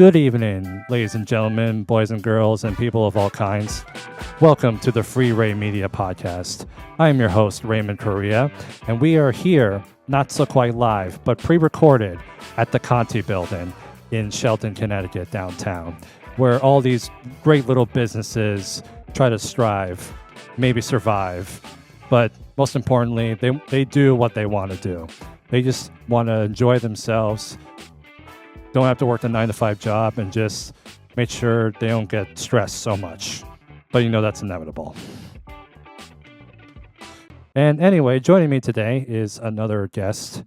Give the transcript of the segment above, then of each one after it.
Good evening, ladies and gentlemen, boys and girls, and people of all kinds. Welcome to the FreeRay Media podcast. I am your host, Raymond Correa, and we are here, not so quite live, but pre-recorded at the Conti Building in Shelton, Connecticut, downtown, where all these great little businesses try to strive, maybe survive, but most importantly, they do what they want to do. They just want to enjoy themselves, don't have to work the 9-to-5 job, and just make sure they don't get stressed so much. But that's inevitable. And anyway, joining me today is another guest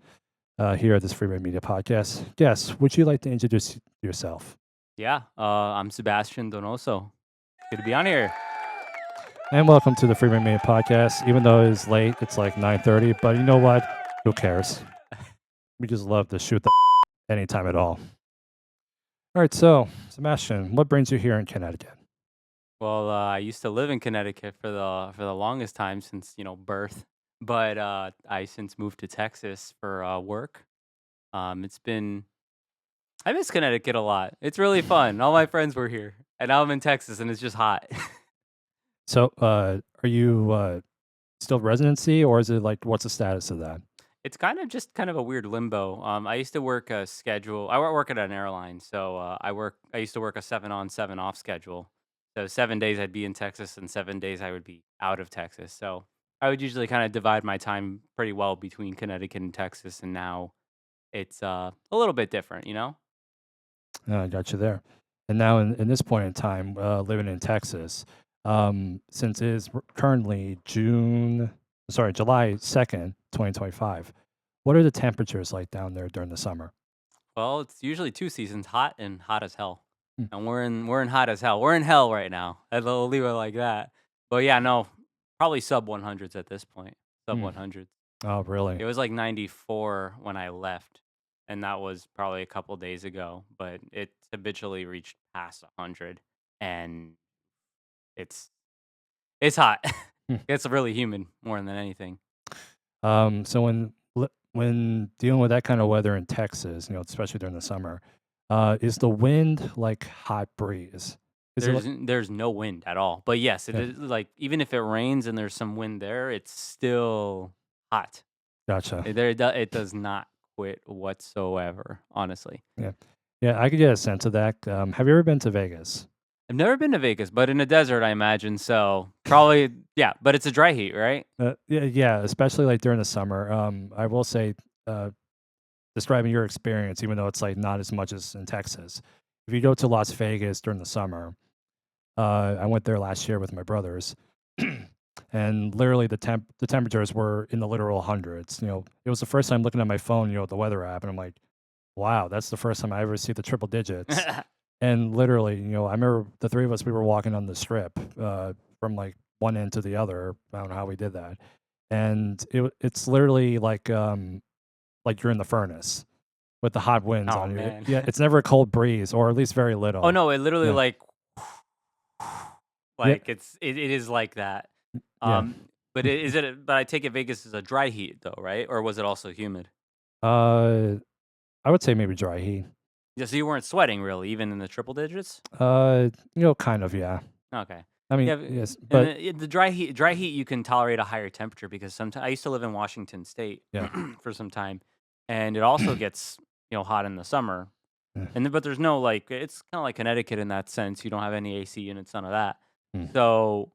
here at this FreeRay Media podcast. Guest, would you like to introduce yourself? Yeah, I'm Sebastian Donoso. Good to be on here. And welcome to the FreeRay Media podcast. Even though it's late, it's like 9:30, but you know what? Who cares? We just love to shoot the anytime at all. All right, so Sebastian, what brings you here in Connecticut? Well, I used to live in Connecticut for the longest time since birth, but I since moved to Texas for work. I miss Connecticut a lot. It's really fun. All my friends were here, and now I'm in Texas, and it's just hot. So, are you still residency, or is it like what's the status of that? It's kind of a weird limbo. I used to work a schedule. I work at an airline, so I used to work a 7-on, 7-off schedule. So 7 days I'd be in Texas, and 7 days I would be out of Texas. So I would usually kind of divide my time pretty well between Connecticut and Texas. And now it's a little bit different, I got you there. And now, in this point in time, living in Texas, since it is currently July 2nd, 2025, what are the temperatures like down there during the summer? Well, it's usually two seasons, hot and hot as hell. Hmm. And we're in hot as hell. We're in hell right now. I'll leave it like that. But yeah, no, probably sub 100s at this point. Sub 100s. Oh, really? It was like 94 when I left, and that was probably a couple days ago. But it's habitually reached past 100, and it's hot. It's really humid more than anything. So when dealing with that kind of weather in Texas, especially during the summer, is the wind like hot breeze? There's no wind at all. But yes, it Yeah. is like even if it rains and there's some wind there, it's still hot. Gotcha. It does not quit whatsoever, honestly. Yeah, I could get a sense of that. Have you ever been to Vegas? I've never been to Vegas, but in a desert, I imagine. So probably, yeah, but it's a dry heat, right? Yeah, especially like during the summer. I will say, describing your experience, even though it's like not as much as in Texas. If you go to Las Vegas during the summer, I went there last year with my brothers, and literally the temperatures were in the literal hundreds. It was the first time looking at my phone, the weather app, and I'm like, wow, that's the first time I ever see the triple digits. And literally, I remember the three of us, we were walking on the strip from like one end to the other. I don't know how we did that. And it's literally like you're in the furnace with the hot winds on you. Man. Yeah, it's never a cold breeze, or at least very little. Oh no, it literally Yeah. it is like that. Yeah. But but I take it Vegas is a dry heat though, right? Or was it also humid? I would say maybe dry heat. Yeah, so you weren't sweating really, even in the triple digits? Kind of, yeah. Okay. I mean, Yeah, yes, and but the dry heat you can tolerate a higher temperature because sometimes I used to live in Washington State Yeah. for some time, and it also gets hot in the summer. Yeah. But there's no it's kind of like Connecticut in that sense. You don't have any AC units, none of that. Mm. So,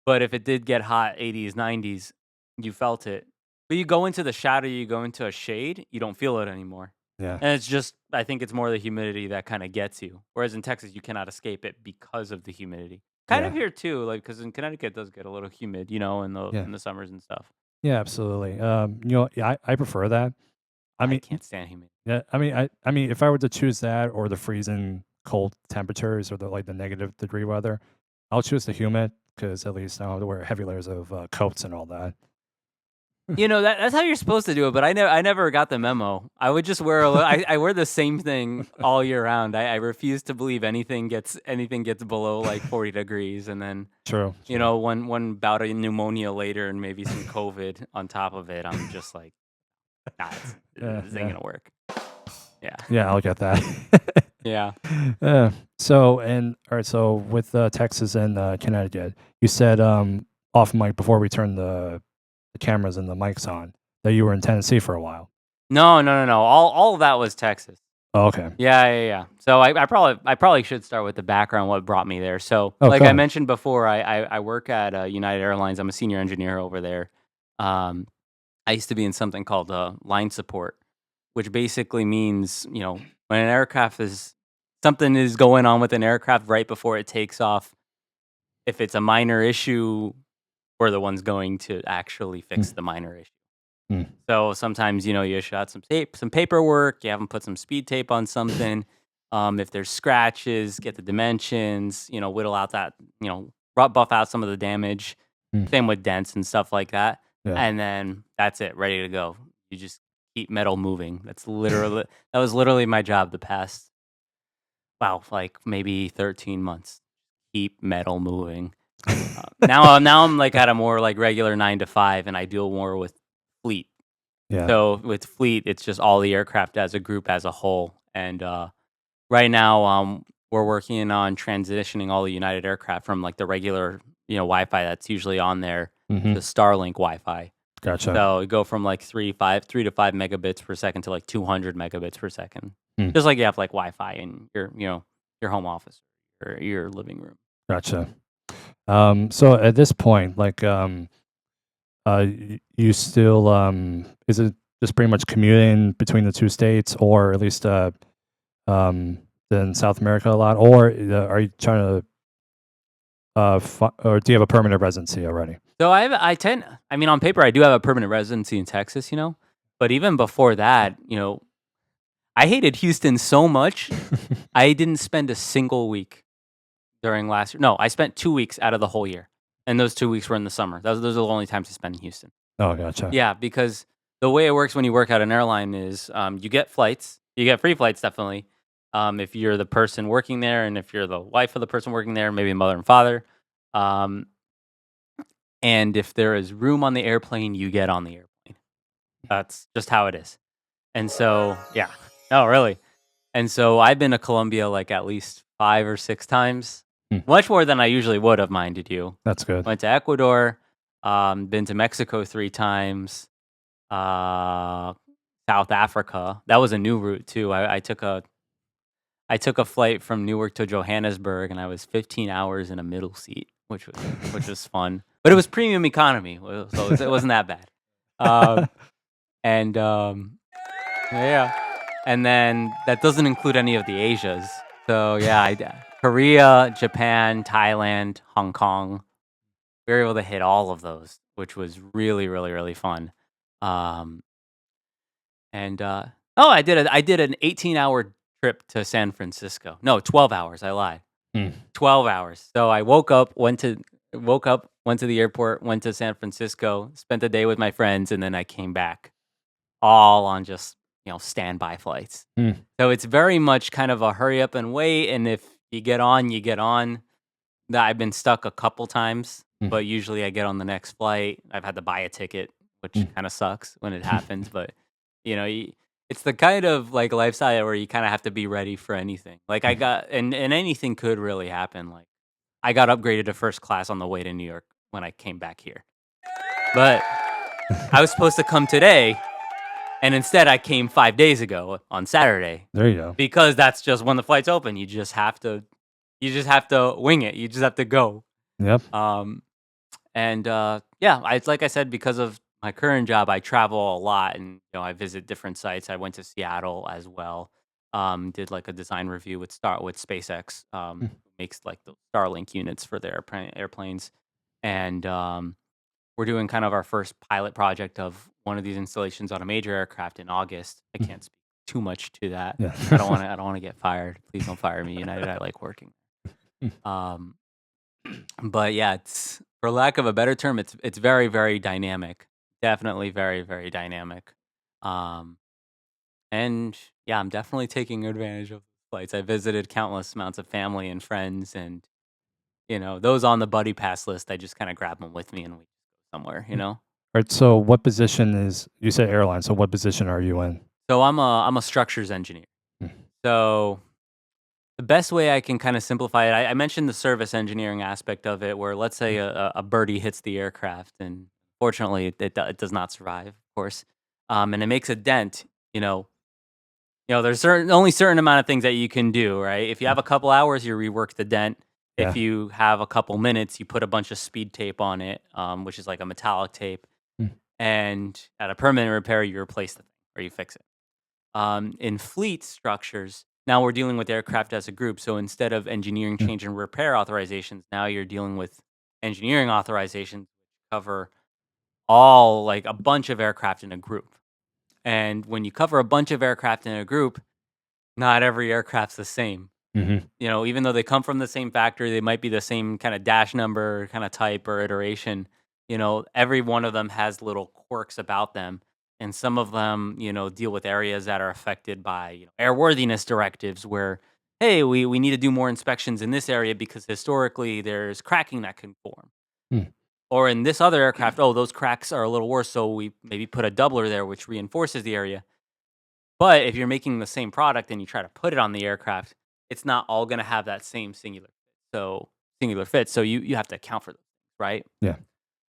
but if it did get hot, 80s, 90s, you felt it. But you go into the shadow, you go into a shade, you don't feel it anymore. Yeah. And it's just, I think it's more the humidity that kind of gets you. Whereas in Texas, you cannot escape it because of the humidity. Kind of Yeah. here too, because in Connecticut it does get a little humid, in the summers and stuff. Yeah, absolutely. I prefer that. I mean, can't stand humidity. yeah, I mean, if I were to choose that or the freezing cold temperatures or the negative degree weather, I'll choose the humid because at least I don't have to wear heavy layers of coats and all that. That's how you're supposed to do it, but I never got the memo. I would just wear I wear the same thing all year round. I refuse to believe anything gets below like 40 degrees, and then True. one bout of pneumonia later and maybe some COVID on top of it. I'm just like, nah, this ain't gonna work. Yeah. Yeah, I'll get that. Yeah. Uh, so and all right, so with Texas and Connecticut, you said off mic before we turned the cameras and the mics on that you were in Tennessee for a while. No, no, no, no. All of that was Texas. Oh, okay. Yeah, yeah, yeah. So I probably should start with the background, what brought me there. So, Oh, like go I ahead. mentioned before, I work at United Airlines. I'm a senior engineer over there. Um, I used to be in something called line support, which basically means, when an aircraft is something is going on with an aircraft right before it takes off. If it's a minor issue, we're the ones going to actually fix Mm, the minor issue. mm, So sometimes, you issue out some tape, some paperwork, you have them put some speed tape on something. If there's scratches, get the dimensions, whittle out that, buff out some of the damage. mm. Same with dents and stuff like that. Yeah. And then that's it, ready to go. You just keep metal moving. That was literally my job the past, wow, like maybe 13 months. Keep metal moving. Now I'm like at a more like regular 9 to 5, and I deal more with fleet. Yeah. So with fleet, it's just all the aircraft as a group as a whole. And right now, we're working on transitioning all the United aircraft from like the regular, Wi-Fi that's usually on there Mm-hmm. to Starlink Wi-Fi. Gotcha. So it go from like 3 to 5 megabits per second to like 200 megabits per second. Mm, Just like you have like Wi-Fi in your home office or your living room. gotcha. So at this point, like, you still is it just pretty much commuting between the two states, or at least um, in South America a lot, or are you trying to or do you have a permanent residency already? So I mean, on paper, I do have a permanent residency in Texas, but even before that, I hated Houston so much, I didn't spend a single week during last year. No, I spent 2 weeks out of the whole year, and those 2 weeks were in the summer. Those are the only times I spent in Houston. Oh, gotcha. Yeah, because the way it works when you work at an airline is you get flights, you get free flights definitely. If you're the person working there, and if you're the wife of the person working there, maybe mother and father. Um, and if there is room on the airplane, you get on the airplane. That's just how it is. And so, yeah. Oh, really? And so I've been to Colombia like at least 5 or 6 times, Hmm, much more than I usually would have minded you. that's good. Went to Ecuador, been to Mexico 3 times, uh, South Africa. That was a new route too. I took a flight from Newark to Johannesburg, and I was 15 hours in a middle seat, which was fun. But it was premium economy, so it wasn't that bad. Um, and yeah, and then that doesn't include any of the Asias. So yeah, Korea, Japan, Thailand, Hong Kong. We were able to hit all of those, which was really, really, really fun. Um, and oh, I did an 18-hour trip to San Francisco. No, 12 hours. I lied. Hmm. 12 hours. So I woke up, went to the airport, went to San Francisco, spent the day with my friends, and then I came back all on just, standby flights. Hmm, So it's very much kind of a hurry up and wait. And if you get on, you get on. That I've been stuck a couple times, hmm, but usually I get on the next flight. I've had to buy a ticket, which hmm. kind of sucks when it happens, but you know, you, it's the kind of like lifestyle where you kind of have to be ready for anything. Like I got, and anything could really happen. Like I got upgraded to first class on the way to New York when I came back here, but I was supposed to come today, and instead I came 5 days ago on Saturday There you go. because that's just when the flight's open. You just have to wing it. You just have to go. Yep. Um, and yeah, like I said, because of my current job, I travel a lot, and I visit different sites. I went to Seattle as well. Did like a design review with SpaceX. Hmm, Makes like the Starlink units for their airplanes, and we're doing kind of our first pilot project of one of these installations on a major aircraft in August. I hmm. can't speak too much to that. Yeah. I don't want to get fired. Please don't fire me, United. I like working. Hmm. Um, but yeah, it's for lack of a better term, it's very, very dynamic. Definitely very, very dynamic. Um, and yeah, I'm definitely taking advantage of flights. I visited countless amounts of family and friends, and those on the buddy pass list. I just kind of grab them with me and we go somewhere. Alright, so what position is you said airline, so what position are you in? So I'm a structures engineer. Mm, So The best way I can kind of simplify it, I mentioned the service engineering aspect of it, where let's say a birdie hits the aircraft, and fortunately, it does not survive, of course, and it makes a dent. There's only certain amount of things that you can do, right? If you have Mm. a couple hours, you rework the dent. If Yeah. you have a couple minutes, you put a bunch of speed tape on it, which is like a metallic tape, Mm. and at a permanent repair, you replace the thing or you fix it. In fleet structures, now we're dealing with aircraft as a group. So instead of engineering Mm. change and repair authorizations, now you're dealing with engineering authorizations which cover all like a bunch of aircraft in a group. And when you cover a bunch of aircraft in a group, not every aircraft's the same. Mhm. Even though they come from the same factory, they might be the same kind of dash number, kind of type or iteration. Every one of them has little quirks about them. And some of them, deal with areas that are affected by airworthiness directives where, hey, we need to do more inspections in this area because historically there's cracking that can form. Mm. Or in this other aircraft, oh, those cracks are a little worse. So we maybe put a doubler there, which reinforces the area. But if you're making the same product and you try to put it on the aircraft, it's not all gonna have that same singular fit. So you have to account for them, right? Yeah.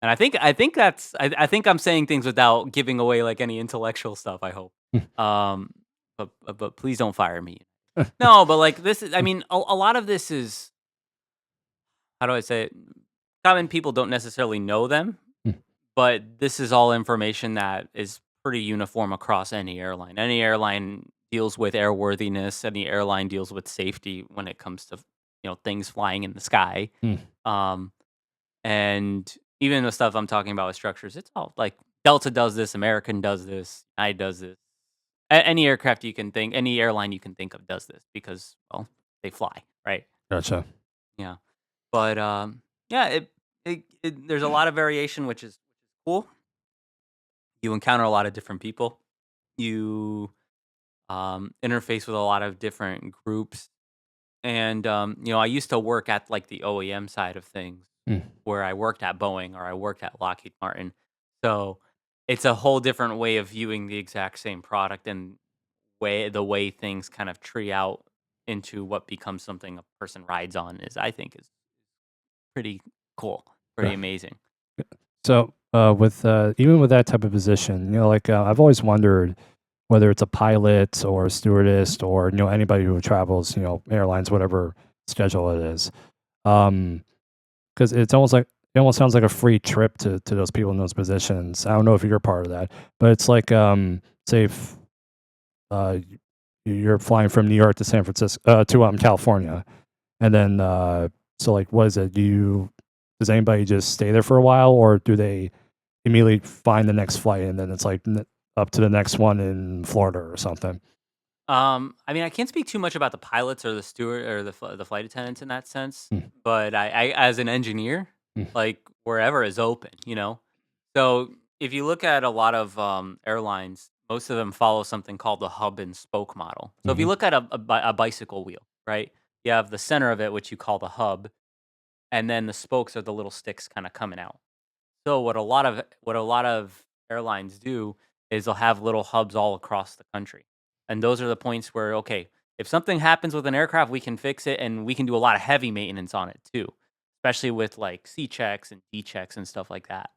And I think I'm saying things without giving away like any intellectual stuff, I hope. Mm. Um, but please don't fire me. No, but like this is I mean, a lot of this is how do I say it? Common people don't necessarily know them, Mm. but this is all information that is pretty uniform across any airline. Any airline deals with airworthiness. Any airline deals with safety when it comes to things flying in the sky. Mm. Um, and even the stuff I'm talking about with structures, it's all like Delta does this, American does this, I does this. Any aircraft you can think, any airline you can think of does this because well they fly, right? Gotcha. Yeah, but yeah, there's a lot of variation, which is cool. You encounter a lot of different people. You interface with a lot of different groups, and I used to work at like the OEM side of things, Mm. where I worked at Boeing or I worked at Lockheed Martin. So it's a whole different way of viewing the exact same product and the way things kind of tree out into what becomes something a person rides on is I think is pretty cool, pretty Yeah. amazing. So, with even with that type of position, like I've always wondered whether it's a pilot or a stewardess or anybody who travels, airlines, whatever schedule it is, because it almost sounds like a free trip to those people in those positions. I don't know if you're part of that, but it's like say if you're flying from New York to San Francisco to California, and then so like what is it? Does anybody just stay there for a while, or do they immediately find the next flight and then it's like up to the next one in Florida or something? I mean, I can't speak too much about the pilots or the steward or the flight attendants in that sense, Mm. but I as an engineer, Mm. like wherever is open. So if you look at a lot of airlines, most of them follow something called the hub and spoke model. So if you Mhm. look at a bicycle wheel, right, you have the center of it, which you call the hub, and then the spokes are the little sticks kind of coming out. So what a lot of airlines do is they'll have little hubs all across the country. And those are the points where okay, if something happens with an aircraft, we can fix it and we can do a lot of heavy maintenance on it too, especially with like C checks and D checks and stuff like that.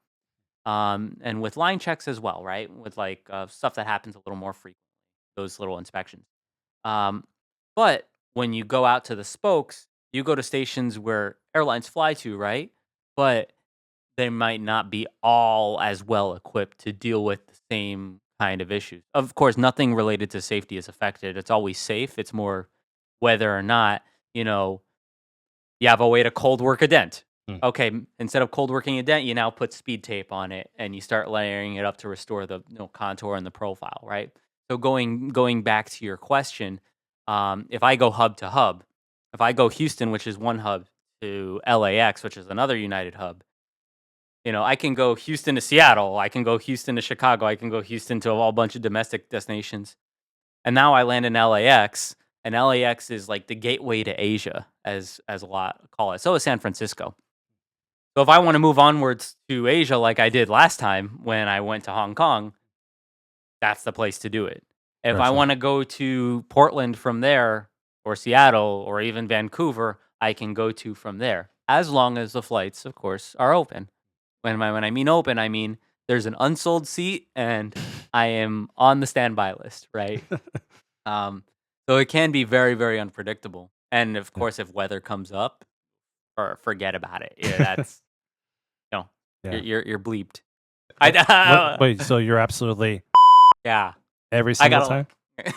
And with line checks as well, right? With like stuff that happens a little more frequently, those little inspections. Um, but when you go out to the spokes, you go to stations where airlines fly to, right? But they might not be all as well equipped to deal with the same kind of issues. Of course, nothing related to safety is affected. It's always safe. It's more whether or not, you know, you have a way to cold work a dent. Mm. Okay, instead of cold working a dent, you now put speed tape on it and you start layering it up to restore the contour and the profile, right? So going back to your question, if I go hub to hub, if I go Houston, which is one hub, to LAX, which is another United hub, I can go Houston to Seattle, I can go Houston to Chicago, I can go Houston to a whole bunch of domestic destinations. And now I land in LAX, and LAX is like the gateway to Asia, as a lot call it. So is San Francisco. So if I want to move onwards to Asia like I did last time when I went to Hong Kong, that's the place to do it. If I Gotcha. want to go to Portland from there or Seattle or even Vancouver, I can go to from there, as long as the flights, of course, are open. When I mean open, I mean there's an unsold seat and I am on the standby list, right? Um, so it can be very, very unpredictable. And of Yeah. course, if weather comes up, or forget about it. Yeah, that's you know, Yeah. you're bleeped. Wait, so you're absolutely Yeah, every I single got time? to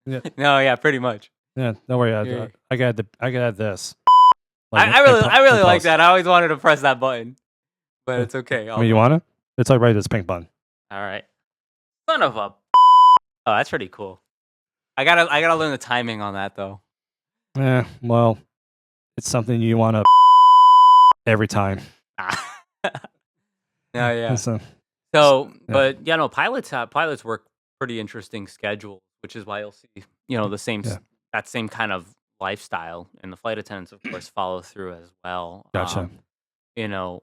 Yeah. No, yeah, pretty much. Yeah. Don't worry. Yeah. I got this. Like I in really like post. that. I always wanted to press that button, but Yeah. it's okay. I mean, you want to? It's like right this pink button. All right. Son of a. Oh, that's pretty cool. I gotta learn the timing on that though. Yeah. Well, it's something you want to every time. Ah. No, yeah. So, So, yeah. but yeah, no, pilots work pretty interesting schedule, which is why you'll see, the same Yeah. that same kind of lifestyle, and the flight attendants, of course, follow through as well. Gotcha. You know,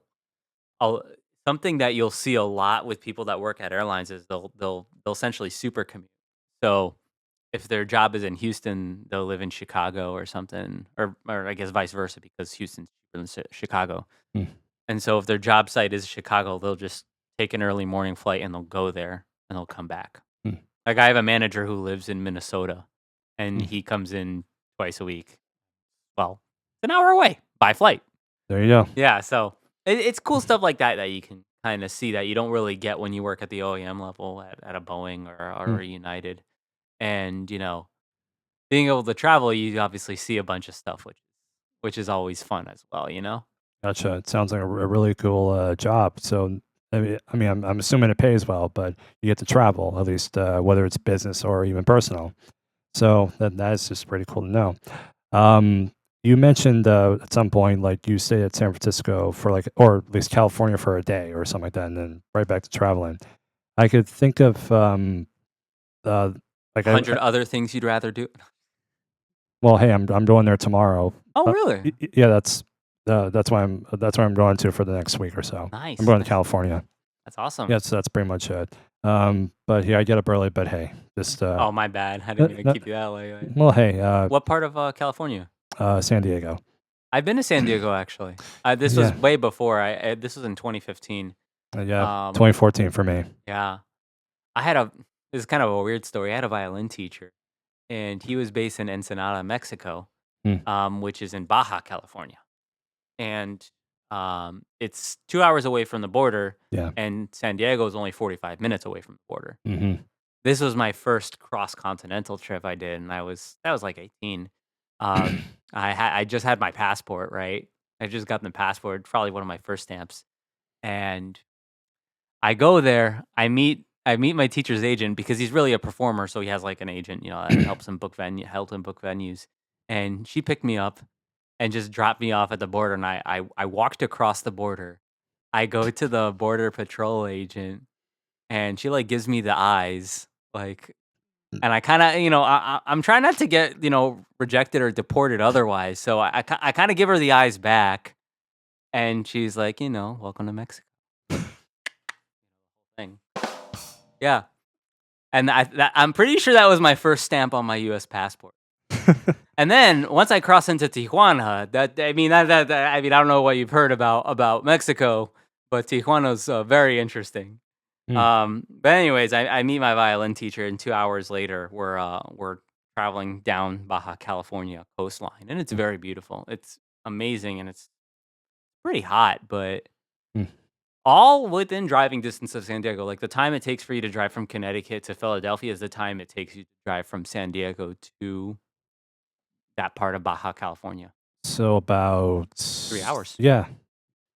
I'll, something that you'll see a lot with people that work at airlines is they'll essentially super commute. So if their job is in Houston, they'll live in Chicago or something, or I guess vice versa because Houston's cheaper than Chicago. Hmm. And so if their job site is Chicago, they'll just take an early morning flight and they'll go there and they'll come back. Hmm. Like I have a manager who lives in Minnesota and Hmm. he comes in twice a week. Well, it's an hour away by flight. There you go. Yeah, so it's cool stuff like that that you can kind of see that you don't really get when you work at the OEM level at a Boeing or Hmm. a United. And, being able to travel, you obviously see a bunch of stuff, which is always fun as well. Gotcha. It sounds like a really cool job. So, I'm assuming it pays well, but you get to travel at least, whether it's business or even personal. So that's just pretty cool to know. You mentioned at some point, like you stayed at San Francisco for like, or at least California for a day or something like that, and then right back to traveling. I could think of uh, like Hundred other things you'd rather do. well, hey, I'm going there tomorrow. Oh, really? Yeah, that's why I'm going to for the next week or so. Nice. I'm going to Nice. California. That's awesome. Yeah, so that's pretty much it. But yeah, I get up early, but hey, just Oh, my bad. I didn't mean to keep you that late. well, hey, What part of California? San Diego. I've been to San Diego actually. This was Yeah. way before. This was in 2015. Yeah, 2014 for me. Yeah, I had a. This is kind of a weird story. I had a violin teacher, and he was based in Ensenada, Mexico, Hmm. which is in Baja California, and it's 2 hours away from the border, Yeah. and San Diego is only 45 minutes away from the border. Hmm. This was my first cross continental trip I did, and that was like 18. Um, I just had my passport, right? I just got the passport, probably one of my first stamps, and I go there. I meet my teacher's agent because he's really a performer, so he has like an agent, that helped him book venues. And she picked me up and just dropped me off at the border, and I walked across the border. I go to the border patrol agent, and she like gives me the eyes, like, and I kind of, I'm trying not to get, rejected or deported otherwise. So I kind of give her the eyes back, and she's like, welcome to Mexico. Thing. Yeah. And I'm pretty sure that was my first stamp on my U.S. passport. And then once I cross into Tijuana, I don't know what you've heard about Mexico, but Tijuana's very interesting. But anyways, I meet my violin teacher, and 2 hours later, we're traveling down Baja California coastline, and it's very beautiful. It's amazing, and it's pretty hot, but Hmm. all within driving distance of San Diego. Like the time it takes for you to drive from Connecticut to Philadelphia is the time it takes you to drive from San Diego to that part of Baja California. So about 3 hours. Yeah.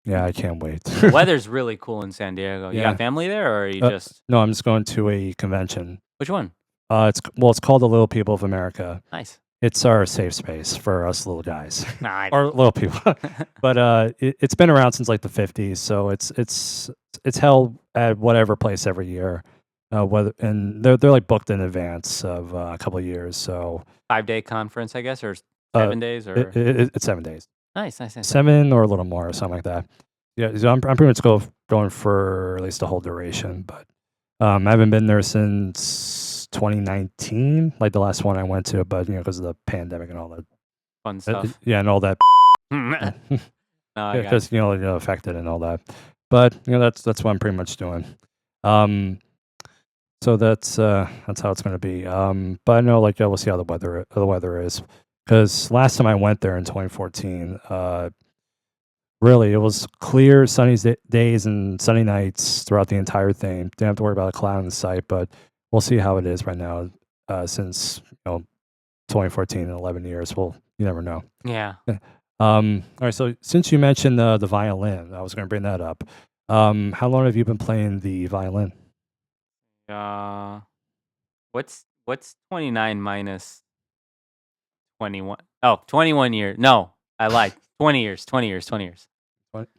Yeah, I can't wait. The weather's really cool in San Diego. You Yeah. got family there, or are you just No, I'm just going to a convention. which one? It's called the Little People of America. Nice. It's our safe space for us little guys Nah, or little people. But it's been around since like the 50s, so it's held at whatever place every year. And they're like booked in advance of a couple of years. So 5-day conference, I guess, or uh, 7 days, or it's 7 days, nice. 7 or a little more or something like that. Yeah, so I'm pretty much going for at least the whole duration. But I haven't been there since 2019, like the last one I went to, but because of the pandemic and all that. Fun stuff. Yeah, and all that. No, I got Because affected and all that. But that's what I'm pretty much doing. So that's how it's going to be. But I know we'll see how the weather is. Because last time I went there in 2014, really it was clear sunny days and sunny nights throughout the entire thing. Didn't have to worry about a cloud in sight. But we'll see how it is right now. Since 2014 and 11 years, you never know. Yeah. All right. So since you mentioned the violin, I was going to bring that up. How long have you been playing the violin? What's 29 minus 21? Oh, 21 years. No, I lied. 20 years. 20 years. 20 years.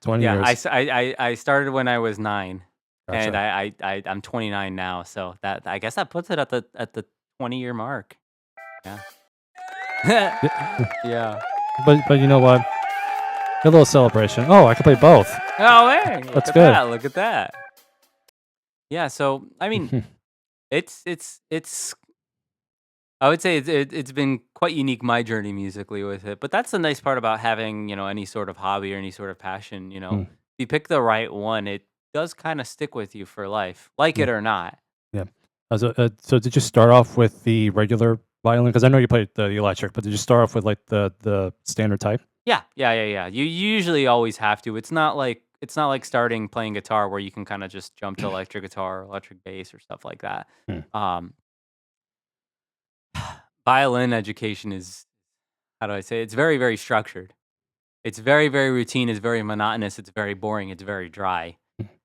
20 Yeah, years. I started when I was 9, and Gotcha. I'm 29 now. So that, I guess, that puts it at the 20-year mark. Yeah. Yeah. But you know what? A little celebration. Oh, I can play both. Oh, hey, look That's at good. that. Look at that. Yeah. So I mean, it's I would say it's been quite unique, my journey musically with it. But that's the nice part about having any sort of hobby or any sort of passion. If you pick the right one, it does kind of stick with you for life, like it or not. Yeah. So did you start off with the regular violin? Because I know you played the electric, but did you start off with the standard type? Yeah. You usually always have to. It's not like starting playing guitar where you can kind of just jump to electric guitar or electric bass or stuff like that. Hmm. Violin education is, how do I say it? It's very, very structured. It's very, very routine. It's very monotonous. It's very boring. It's very dry.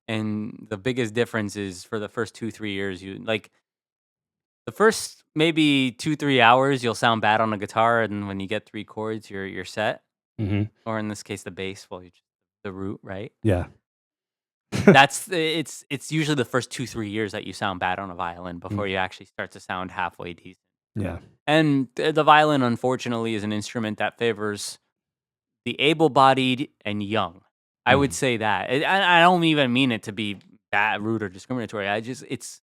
And the biggest difference is for the first 2-3 years, the first maybe 2-3 hours, you'll sound bad on a guitar, and when you get 3 chords, you're set. Mm-hmm. Or in this case, the bass. Well, the root, right? Yeah. It's usually the first 2-3 years that you sound bad on a violin before you actually start to sound halfway decent. Yeah. And the violin, unfortunately, is an instrument that favors the able-bodied and young. I would say that. I don't even mean it to be bad, rude, or discriminatory. It's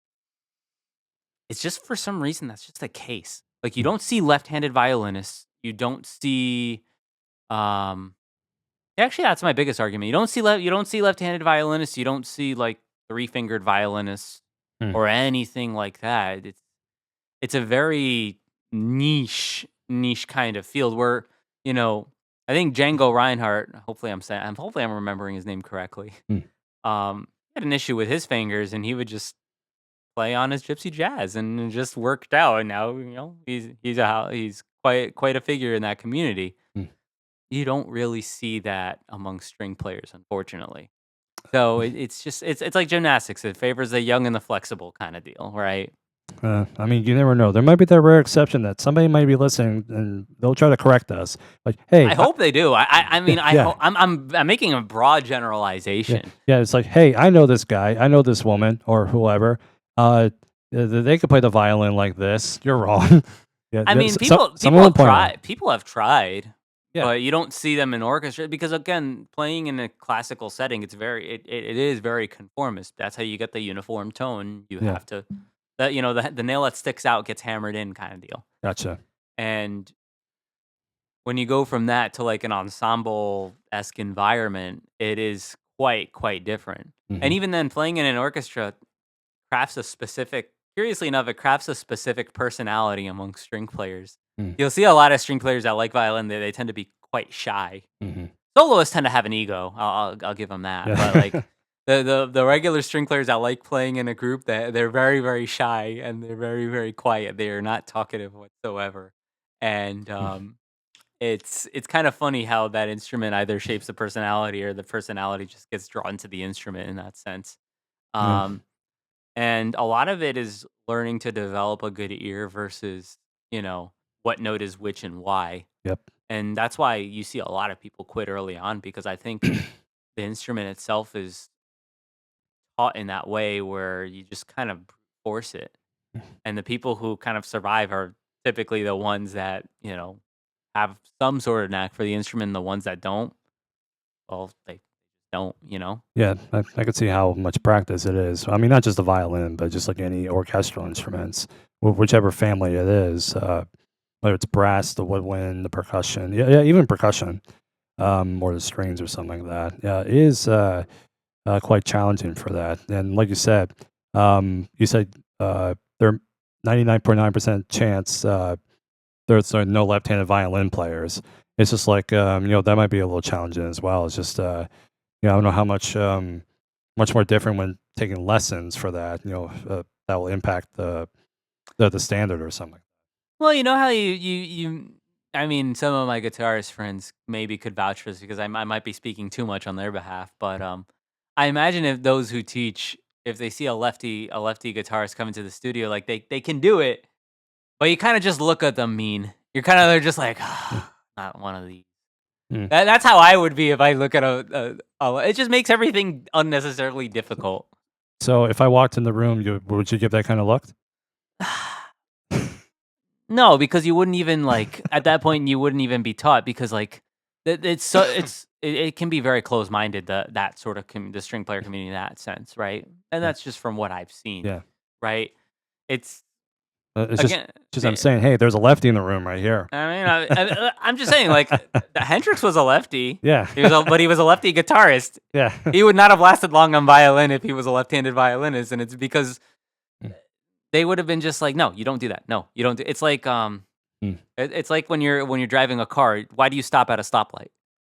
just, for some reason, that's just the case. Like, you don't see left-handed violinists. You don't see, actually, that's my biggest argument. You don't see left-handed violinists. You don't see like 3-fingered violinists or anything like that. It's a very niche kind of field where, I think Django Reinhardt, hopefully I'm remembering his name correctly, had an issue with his fingers, and he would just play on his gypsy jazz, and it just worked out. And now, he's quite a figure in that community. You don't really see that among string players, unfortunately. So it's like gymnastics. It favors the young and the flexible kind of deal, right? I mean, you never know. There might be that rare exception that somebody might be listening and they'll try to correct us. Like, hey, I hope they do. I mean, Yeah. I'm making a broad generalization. yeah, it's like, hey, I know this guy, I know this woman or whoever. They could play the violin like this. You're wrong. Yeah, I mean, someone people will have point out. tried. People have tried, Yeah. but you don't see them in orchestra because, again, playing in a classical setting, it is very conformist. That's how you get the uniform tone. You Yeah. have to, the nail that sticks out gets hammered in, kind of deal. Gotcha. And when you go from that to like an ensemble-esque environment, it is quite different. And even then, playing in an orchestra curiously enough, it crafts a specific personality among string players. You'll see a lot of string players that like violin, they tend to be quite shy. Soloists tend to have an ego. I'll give them that. Yeah. But like the regular string players that like playing in a group, they're very, very shy, and they're very, very quiet. They are not talkative whatsoever. And it's kind of funny how that instrument either shapes the personality, or the personality just gets drawn to the instrument in that sense. And a lot of it is learning to develop a good ear versus, what note is which and why. Yep. And that's why you see a lot of people quit early on, because I think the instrument itself is taught in that way where you just kind of force it. And the people who kind of survive are typically the ones that, have some sort of knack for the instrument. And the ones that don't, well, they don't. Yeah, I could see how much practice it is. I mean, not just the violin, but just like any orchestral instruments. whichever family it is, whether it's brass, the woodwind, the percussion, yeah, even percussion, or the strings or something like that. Yeah, it is quite challenging for that. And like you said there 99.9% chance there's no left-handed violin players. It's just like that might be a little challenging as well. It's just I don't know how much more different when taking lessons for that. That will impact the standard or something. Well, you know how I mean, some of my guitarist friends maybe could vouch for this because I might be speaking too much on their behalf, but I imagine if those who teach, if they see a lefty guitarist come into the studio, like they can do it, but you kind of just look at them mean. They're just like, Mm, not one of these. mm. That's how I would be if I look at it just makes everything unnecessarily difficult. So if I walked in the room, would you give that kind of look? No, because you wouldn't even like at that point you wouldn't even be taught because like it can be very close minded that sort of the string player community in that sense, right? And Yeah. that's just from what I've seen, Yeah. right? It's It's again, just I'm saying, hey, there's a lefty in the room right here. I mean, I'm just saying, like Hendrix was a lefty. Yeah. But he was a lefty guitarist. Yeah. He would not have lasted long on violin if he was a left-handed violinist, and it's because Mm, they would have been just like, no, you don't do that. No, you don't do. It's like mm. it's like when you're driving a car. Why do you stop at a stoplight?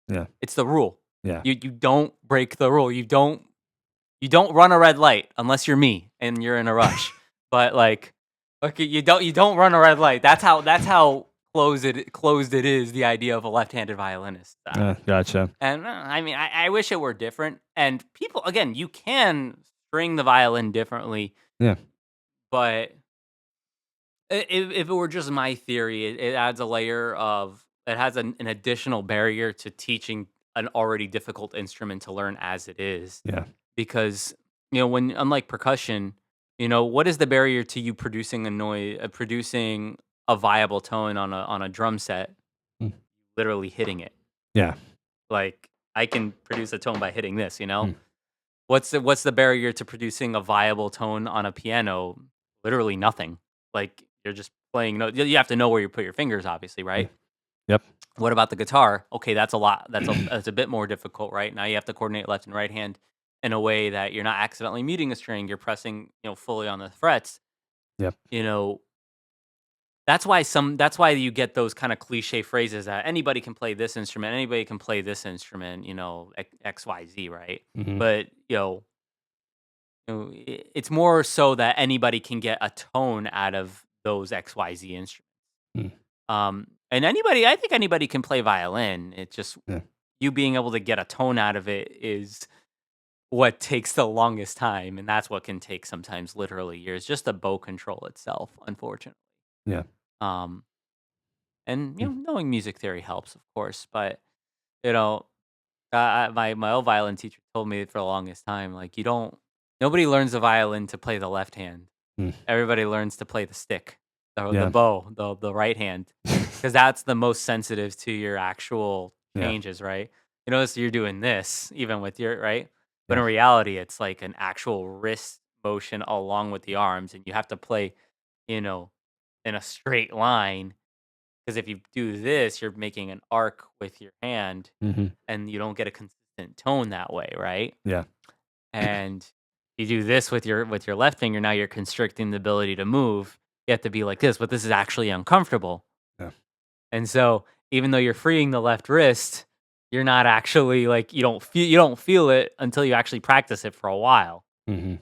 Yeah. It's the rule. Yeah. You don't break the rule. You don't run a red light unless you're me and you're in a rush. But like, okay, you don't run a red light. That's how closed it is. The idea of a left-handed violinist. Gotcha. And I mean, I wish it were different. And people, again, you can string the violin differently, Yeah. but if it were just my theory, it adds a layer of it has an additional barrier to teaching an already difficult instrument to learn as it is. Yeah. Because when unlike percussion, what is the barrier to you producing a noise, producing a viable tone on a drum set? Mm. Literally hitting it. Yeah. Like I can produce a tone by hitting this. Mm. What's the barrier to producing a viable tone on a piano? Literally nothing. Like you're just playing. No, you have to know where you put your fingers, obviously, Mm. right? Yep. What about the guitar? Okay, that's a lot. That's a bit more difficult, right? Now you have to coordinate left and right hand in a way that you're not accidentally muting a string. You're pressing, fully on the frets. Yep. You know, that's why you get those kind of cliche phrases that anybody can play this instrument, anybody can play this instrument, XYZ, right? Hmm. But, it's more so that anybody can get a tone out of those XYZ instruments. Mm. And I think anybody can play violin. It's just Yeah. you being able to get a tone out of it is what takes the longest time, and that's what can take sometimes literally years. Just the bow control itself, unfortunately. Yeah. Um, and Mm. knowing music theory helps, of course, but you know, my old violin teacher told me for the longest time, like nobody learns the violin to play the left hand. Mm. Everybody learns to play the stick, the Yeah. bow, the right hand, because that's the most sensitive to your actual Yeah. changes, right? You notice you're doing this even with your right, but Yeah. in reality, it's like an actual wrist motion along with the arms, and you have to play, you know, in a straight line. Because if you do this, you're making an arc with your hand, Hmm. and you don't get a consistent tone that way, right? Yeah. And you do this with your left finger, now you're constricting the ability to move. You have to be like this, but this is actually uncomfortable. Yeah. And so even though you're freeing the left wrist, you're not actually like you don't feel it until you actually practice it for a while. Hmm.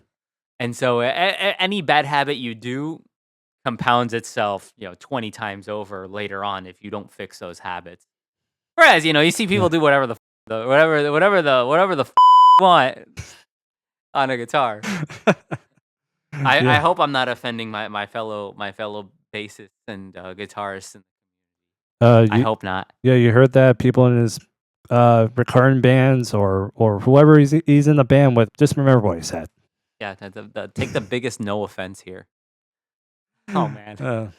And so any bad habit you do compounds itself, 20 times over later on if you don't fix those habits. Whereas, you see Yeah. people do whatever the want on a guitar. I Yeah. hope I'm not offending my fellow bassists and guitarists. I You, hope not. yeah, you heard that people in his recurring bands or whoever he's in the band with, just remember what he said. Yeah, take the biggest no offense here. Oh man, Uh,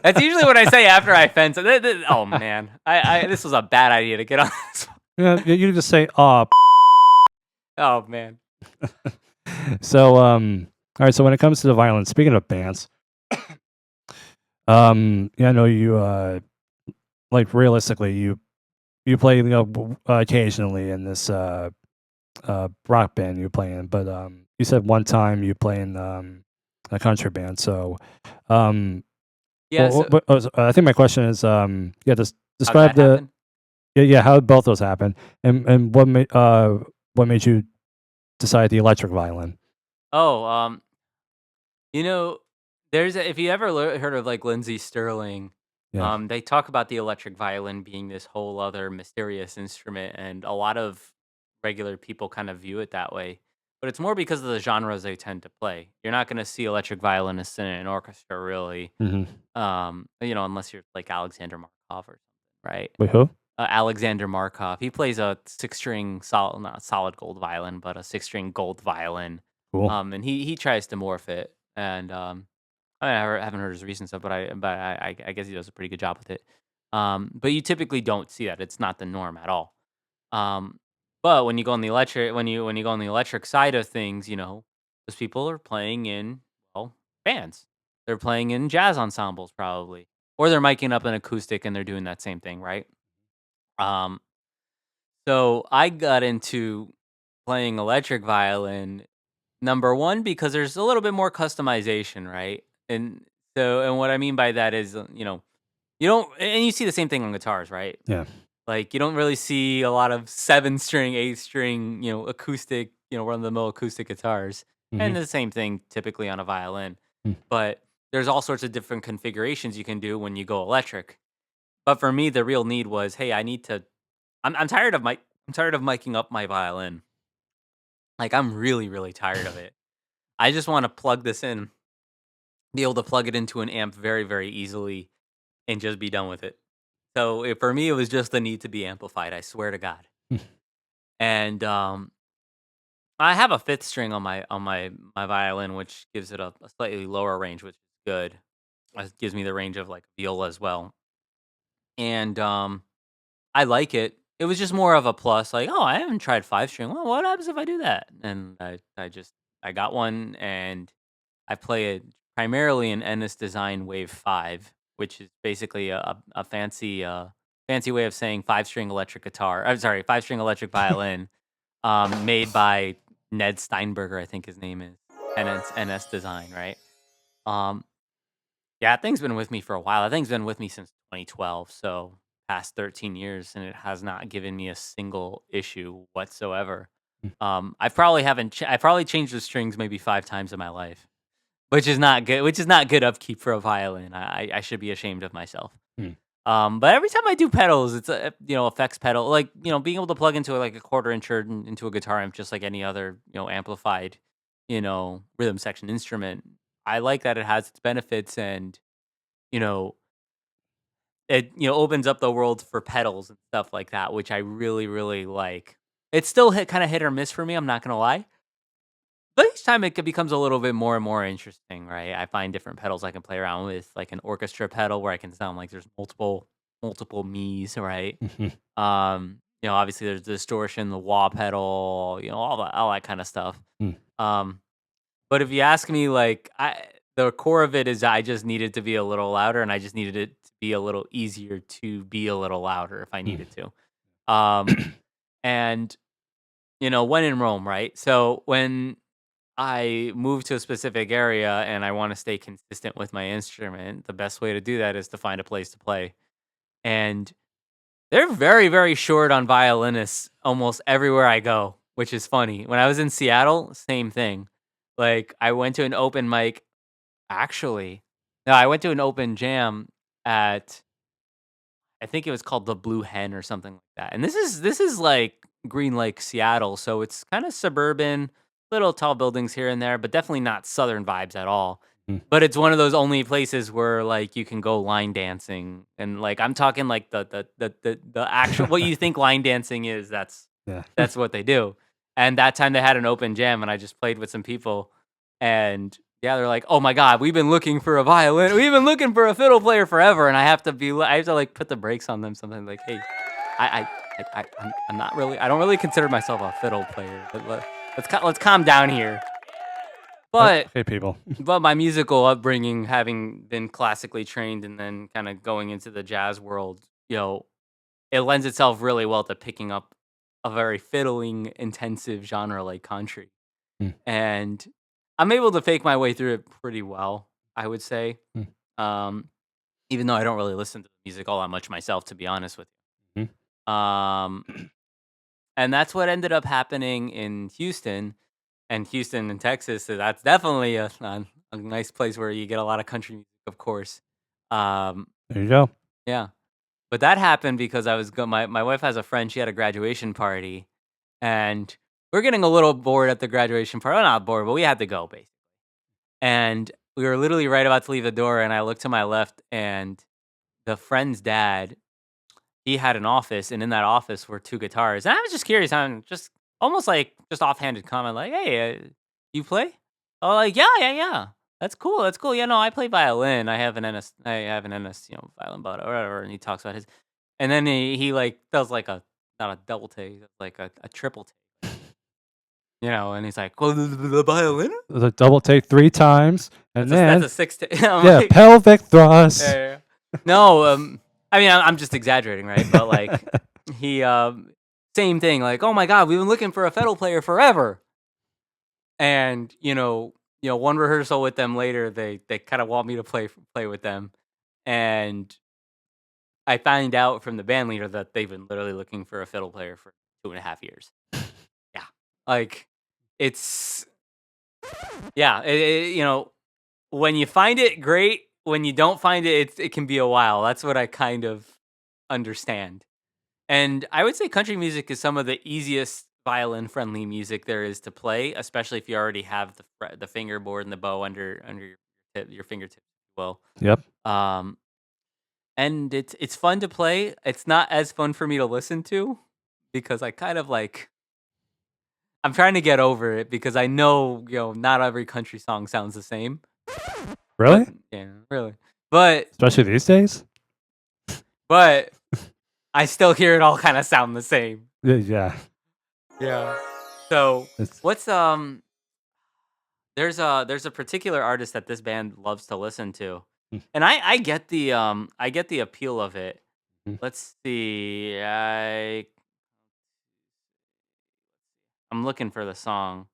that's usually what I say after I offend. Oh man, this was a bad idea to get on this one. yeah, you can just say, "Oh." Oh man. So, all right. So when it comes to the violin, speaking of bands, Yeah, I know you, like, realistically, you play, occasionally in this, rock band you play in, but, you said one time you play in, a country band, so, um, Yeah. So I think my question is, yeah, how'd describe that the happen? yeah, how did both those happen, and what made you decide the electric violin? Oh, you know, if you ever heard of like Lindsey Sterling, Yeah. they talk about the electric violin being this whole other mysterious instrument, and a lot of regular people kind of view it that way. But it's more because of the genres they tend to play. You're not going to see electric violinists in an orchestra, really, Mhm. unless you're like Alexander Markov or something, right? Wait, who? Alexander Markov. He plays a six-string solid, not solid gold violin, but a six-string gold violin. Cool. And he tries to morph it, and haven't heard his recent stuff, but I guess he does a pretty good job with it. But you typically don't see that. It's not the norm at all. Um, but when you go on the electric, when you go on the electric side of things, those people are playing in, well, bands. They're playing in jazz ensembles probably, or they're miking up an acoustic and they're doing that same thing, right? Um, so I got into playing electric violin, number 1, because there's a little bit more customization, right? And what I mean by that is, you don't, and you see the same thing on guitars, right? Yeah. Like, you don't really see a lot of 7-string, 8-string, acoustic, run of the mill acoustic guitars. And Mhm. the same thing typically on a violin. Mm. But there's all sorts of different configurations you can do when you go electric. But for me, the real need was, hey, I'm tired of I'm tired of miking up my violin. Like, I'm really, really tired of it. I just want to plug this in, be able to plug it into an amp very, very easily, and just be done with it. So for me, it was just the need to be amplified. I swear to God. And I have a fifth string on my violin, which gives it a slightly lower range, which is good. It gives me the range of like viola as well, and I like it. It was just more of a plus, like, oh, I haven't tried 5 string. Well, what happens if I do that? And I got one, and I play it primarily in Ennis Design Wave 5, which is basically a fancy way of saying 5-string electric guitar. I'm sorry, 5-string electric violin, made by Ned Steinberger, I think his name is, and it's NS Design, right? Um, yeah, that thing's been with me for a while. That thing's been with me since 2012, so past 13 years, and it has not given me a single issue whatsoever. I probably changed the strings maybe 5 times in my life. Which is not good, upkeep for a violin. I should be ashamed of myself. Mm. But every time I do pedals, it's a, effects pedal, like, being able to plug into like a quarter inch into a guitar amp just like any other, amplified, rhythm section instrument. I like that it has its benefits, and, you know, it, opens up the world for pedals and stuff like that, which I really, really like. It's still kind of hit or miss for me, I'm not going to lie. But each time becomes a little bit more and more interesting, right? I find different pedals I can play around with, like an orchestra pedal where I can sound like there's multiple me's, right? Mhm. Obviously there's distortion, the wah pedal, all that kind of stuff. Mm. Um, but if you ask me, like, the core of it is I just needed to be a little louder, and I just needed it to be a little easier to be a little louder if I Mm. needed to. Um, and when in Rome, right? So when I move to a specific area and I want to stay consistent with my instrument, the best way to do that is to find a place to play. And they're very, very short on violinists almost everywhere I go, which is funny. When I was in Seattle, same thing. Like, I went to an open mic, actually. No, I went to an open jam at, I think it was called the Blue Hen or something like that. And this is like Green Lake, Seattle, so it's kind of suburban, little tall buildings here and there, but definitely not southern vibes at all. Mm. But it's one of those only places where like you can go line dancing, and like I'm talking like the actual what you think line dancing is. Yeah. That's what they do. And that time they had an open jam, and I just played with some people, and yeah, they're like, "Oh my god, we've been looking for a violin. We've been looking for a fiddle player forever." And I have to like put the brakes on them sometimes. Like, hey, I'm not really. I don't really consider myself a fiddle player. But let's calm down here. But Okay, people. but my musical upbringing, having been classically trained and then kind of going into the jazz world, it lends itself really well to picking up a very fiddling intensive genre like country. Mm, And I'm able to fake my way through it pretty well, I would say. mm, Um, Even though I don't really listen to music all that much myself, to be honest with mm. you. And that's what ended up happening in Houston. And Houston in Texas, so that's definitely a nice place where you get a lot of country music, of course. Um, There you go. yeah, but that happened because my wife has a friend. She had a graduation party, and we're getting a little bored at the graduation party. Well, not bored, but we had to go basically. And we were literally right about to leave the door, and I looked to my left, and the friend's dad, he had an office, and in that office were 2 guitars. And I was just curious, I'm just almost like just offhanded comment, like, "Hey, you play?" Oh, like, "Yeah, yeah, yeah. That's cool. That's cool. Yeah, no, I play violin. I have an NS, violin, but or whatever." And he talks about his, and then he like does like a not a double take, like a triple take, and he's like, "Well, the violin." The double take 3 times, and That's then a six take. I'm yeah, like, pelvic thrust. yeah. No, I mean, I'm just exaggerating, right? But like, he, same thing. Like, oh my god, we've been looking for a fiddle player forever. And one rehearsal with them later, they kind of want me to play with them, and I find out from the band leader that they've been literally looking for a fiddle player for 2.5 years. Yeah, like it's yeah, when you find it, great. When you don't find it, it can be a while. That's what I kind of understand. And I would say country music is some of the easiest violin-friendly music there is to play, especially if you already have the fingerboard and the bow under your fingertips. Well, Yep. um, and it's fun to play. It's not as fun for me to listen to because I kind of like I'm trying to get over it because I know not every country song sounds the same. But Really? yeah, really. But Especially these days? but I still hear it all kind of sound the same. Yeah. Yeah. So It's what's there's a particular artist that this band loves to listen to, mm, and I get the appeal of it. mm. Let's see, I'm looking for the song.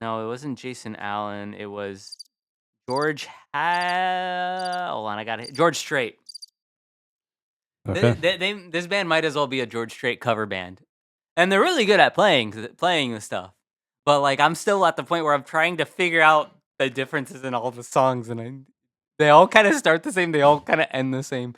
No, it wasn't Jason Allen. It was George. Hold on, I got it. George Strait. Okay. This band might as well be a George Strait cover band, and they're really good at playing the stuff. But like, I'm still at the point where I'm trying to figure out the differences in all the songs, and they all kind of start the same. They all kind of end the same.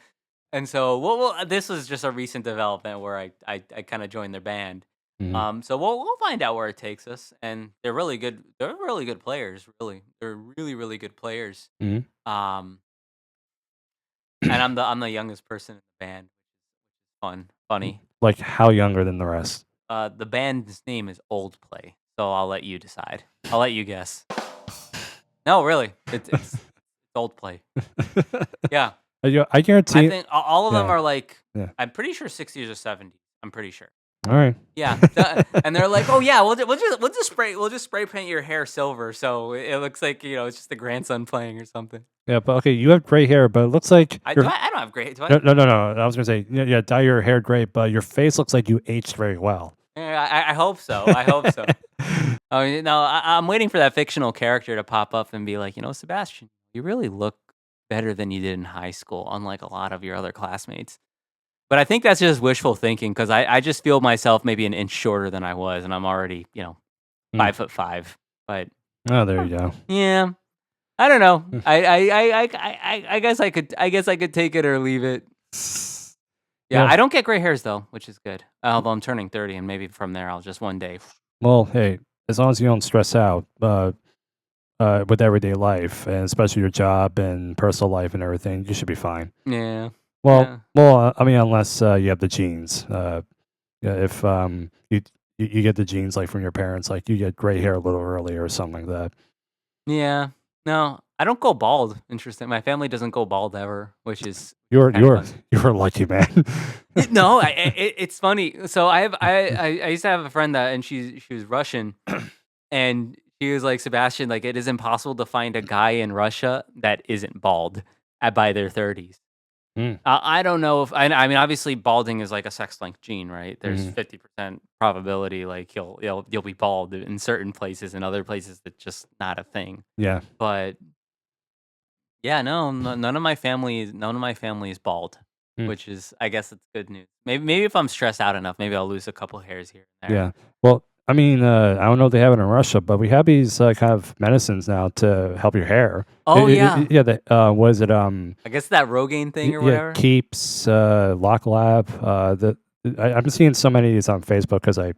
And so, this was just a recent development where I kind of joined their band. Mhm, So we'll find out where it takes us, and they're really good. They're really good players. Really, they're really good players. mhm. Um, and I'm the youngest person in the band. Funny. Like, how younger than the rest? The band's name is Old Play, so I'll let you decide. I'll let you guess. No, really, it's Old Play. Yeah, I I guarantee think all of them yeah, are like, yeah. I'm pretty sure 60s or 70s. I'm pretty sure. Alright. Yeah, and they're like, oh yeah, we'll just spray paint your hair silver, so it looks like it's just the grandson playing or something. Yeah, but okay, you have gray hair, but it looks like I your I don't have gray. Do I? no, no, no, no. I was gonna say, yeah, dye your hair gray, but your face looks like you aged very well. Yeah, I hope so. I hope so. Oh, I'm waiting for that fictional character to pop up and be like, Sebastian, you really look better than you did in high school, unlike a lot of your other classmates. But I think that's just wishful thinking because I just feel myself maybe an inch shorter than I was, and I'm already, Mm. 5'5". But Oh, there you go. yeah, I don't know. Mm. I guess I could take it or leave it. Yeah, Yeah. I don't get gray hairs though, which is good. Although I'm turning 30, and maybe from there I'll just one day. Well, hey, as long as you don't stress out with everyday life, and especially your job and personal life and everything, you should be fine. Yeah. Well, Yeah. I mean, unless you have the genes. Yeah, if you get the genes like from your parents, like you get gray hair a little earlier or something like that. Yeah. No, I don't go bald. Interesting. My family doesn't go bald ever, which is You're kind of you're fun. you're lucky, man. No, it's funny. So I used to have a friend that, and she was Russian, and He was like, "Sebastian, like, it is impossible to find a guy in Russia that isn't bald by their 30s." Mm, I don't know if I mean, obviously, balding is like a sex-linked gene, right? There's mhm. 50% probability, like, you'll be bald in certain places, and other places that's just not a thing. Yeah. But yeah, no, none of my family is bald, Mm, which is, I guess, it's good news. Maybe if I'm stressed out enough, maybe I'll lose a couple hairs here and there. yeah. Well, I mean, I don't know if they have it in Russia, but we have these kind of medicines now to help your hair. Oh yeah, Yeah. What is it? I guess that Rogaine thing or Yeah, whatever. Keeps, Lock Lab. I'm seeing so many of these on Facebook because I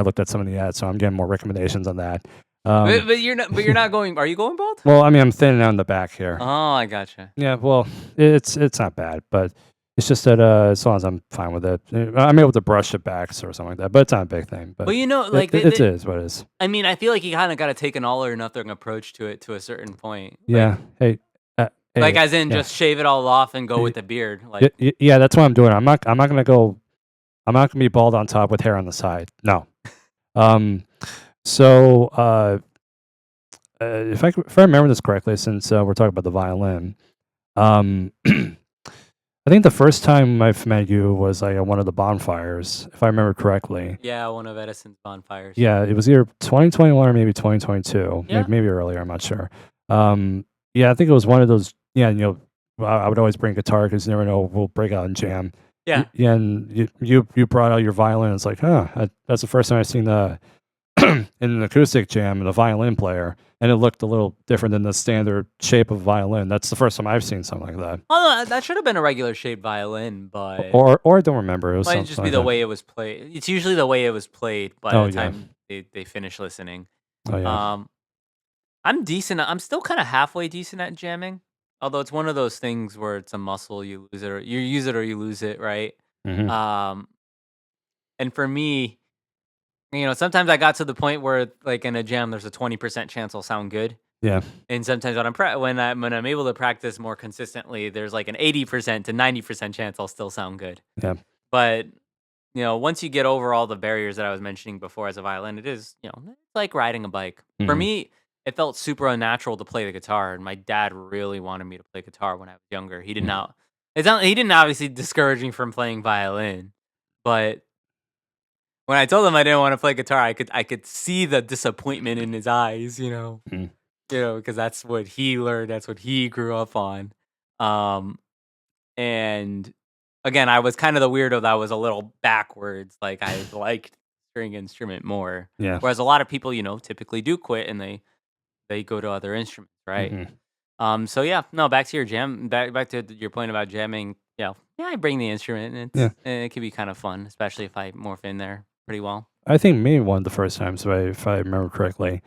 looked at some of the ads, so I'm getting more recommendations on that. But, Um, but you're not. But you're not going. Are you going bald? well, I mean, I'm thinning on the back here. Oh, I gotcha. Yeah, well, it's not bad, but it's just that as long as I'm fine with it, I'm able to brush it back or something like that. But it's not a big thing. But Well, like it is what it is. I mean, I feel like you kind of got to take an all or nothing approach to it to a certain point. Yeah. Hey. Like Hey. as in Yeah. just shave it all off and go y- with the beard. Like, yeah. That's what I'm doing. I'm not gonna go. I'm not gonna be bald on top with hair on the side. No. Um. So if I remember this correctly, since we're talking about the violin, um, I think the first time I've met you was like at one of the bonfires, if I remember correctly. yeah, one of Edison's bonfires. Yeah, it was either 2021 or maybe 2022, Yeah. maybe earlier. I'm not sure. Yeah, I think it was one of those. Yeah, I would always bring guitar because you never know, we'll break out and jam. Yeah. Yeah, and you brought out your violin. It's like, that's the first time I've seen the in an acoustic jam and a violin player, and it looked a little different than the standard shape of violin. That's the first time I've seen something like that. Oh, no, that should have been a regular shaped violin, but Or I don't remember. It was might just something be like the that. way it was played. It's usually the way it was played by Oh the yeah. time they finish listening. Oh yeah. Um, I'm decent. I'm still kind of halfway decent at jamming. Although it's one of those things where it's a muscle, you lose it or you use it or you lose it, right? Hmm. Um, and for me, sometimes I got to the point where like in a jam, there's a 20% chance I'll sound good. Yeah. And sometimes when I'm able to practice more consistently, there's like an 80% to 90% chance I'll still sound good. Yeah. But once you get over all the barriers that I was mentioning before as a violin, it is, it's like riding a bike. For Hmm. me, it felt super unnatural to play the guitar, and my dad really wanted me to play guitar when I was younger. He did not. He didn't obviously discourage me from playing violin, but when I told him I didn't want to play guitar, I could see the disappointment in his eyes. Hmm. Because that's what he learned, that's what he grew up on. Um, and again, I was kind of the weirdo that was a little backwards. Like I liked string instrument more, Yeah. whereas a lot of people, typically do quit and they go to other instruments, right? Hmm. So yeah, no, back to your jam, back to your point about jamming. Yeah, I bring the instrument, and Yeah. it can be kind of fun, especially if I morph in there pretty well. I think maybe one of the first times, if I remember correctly,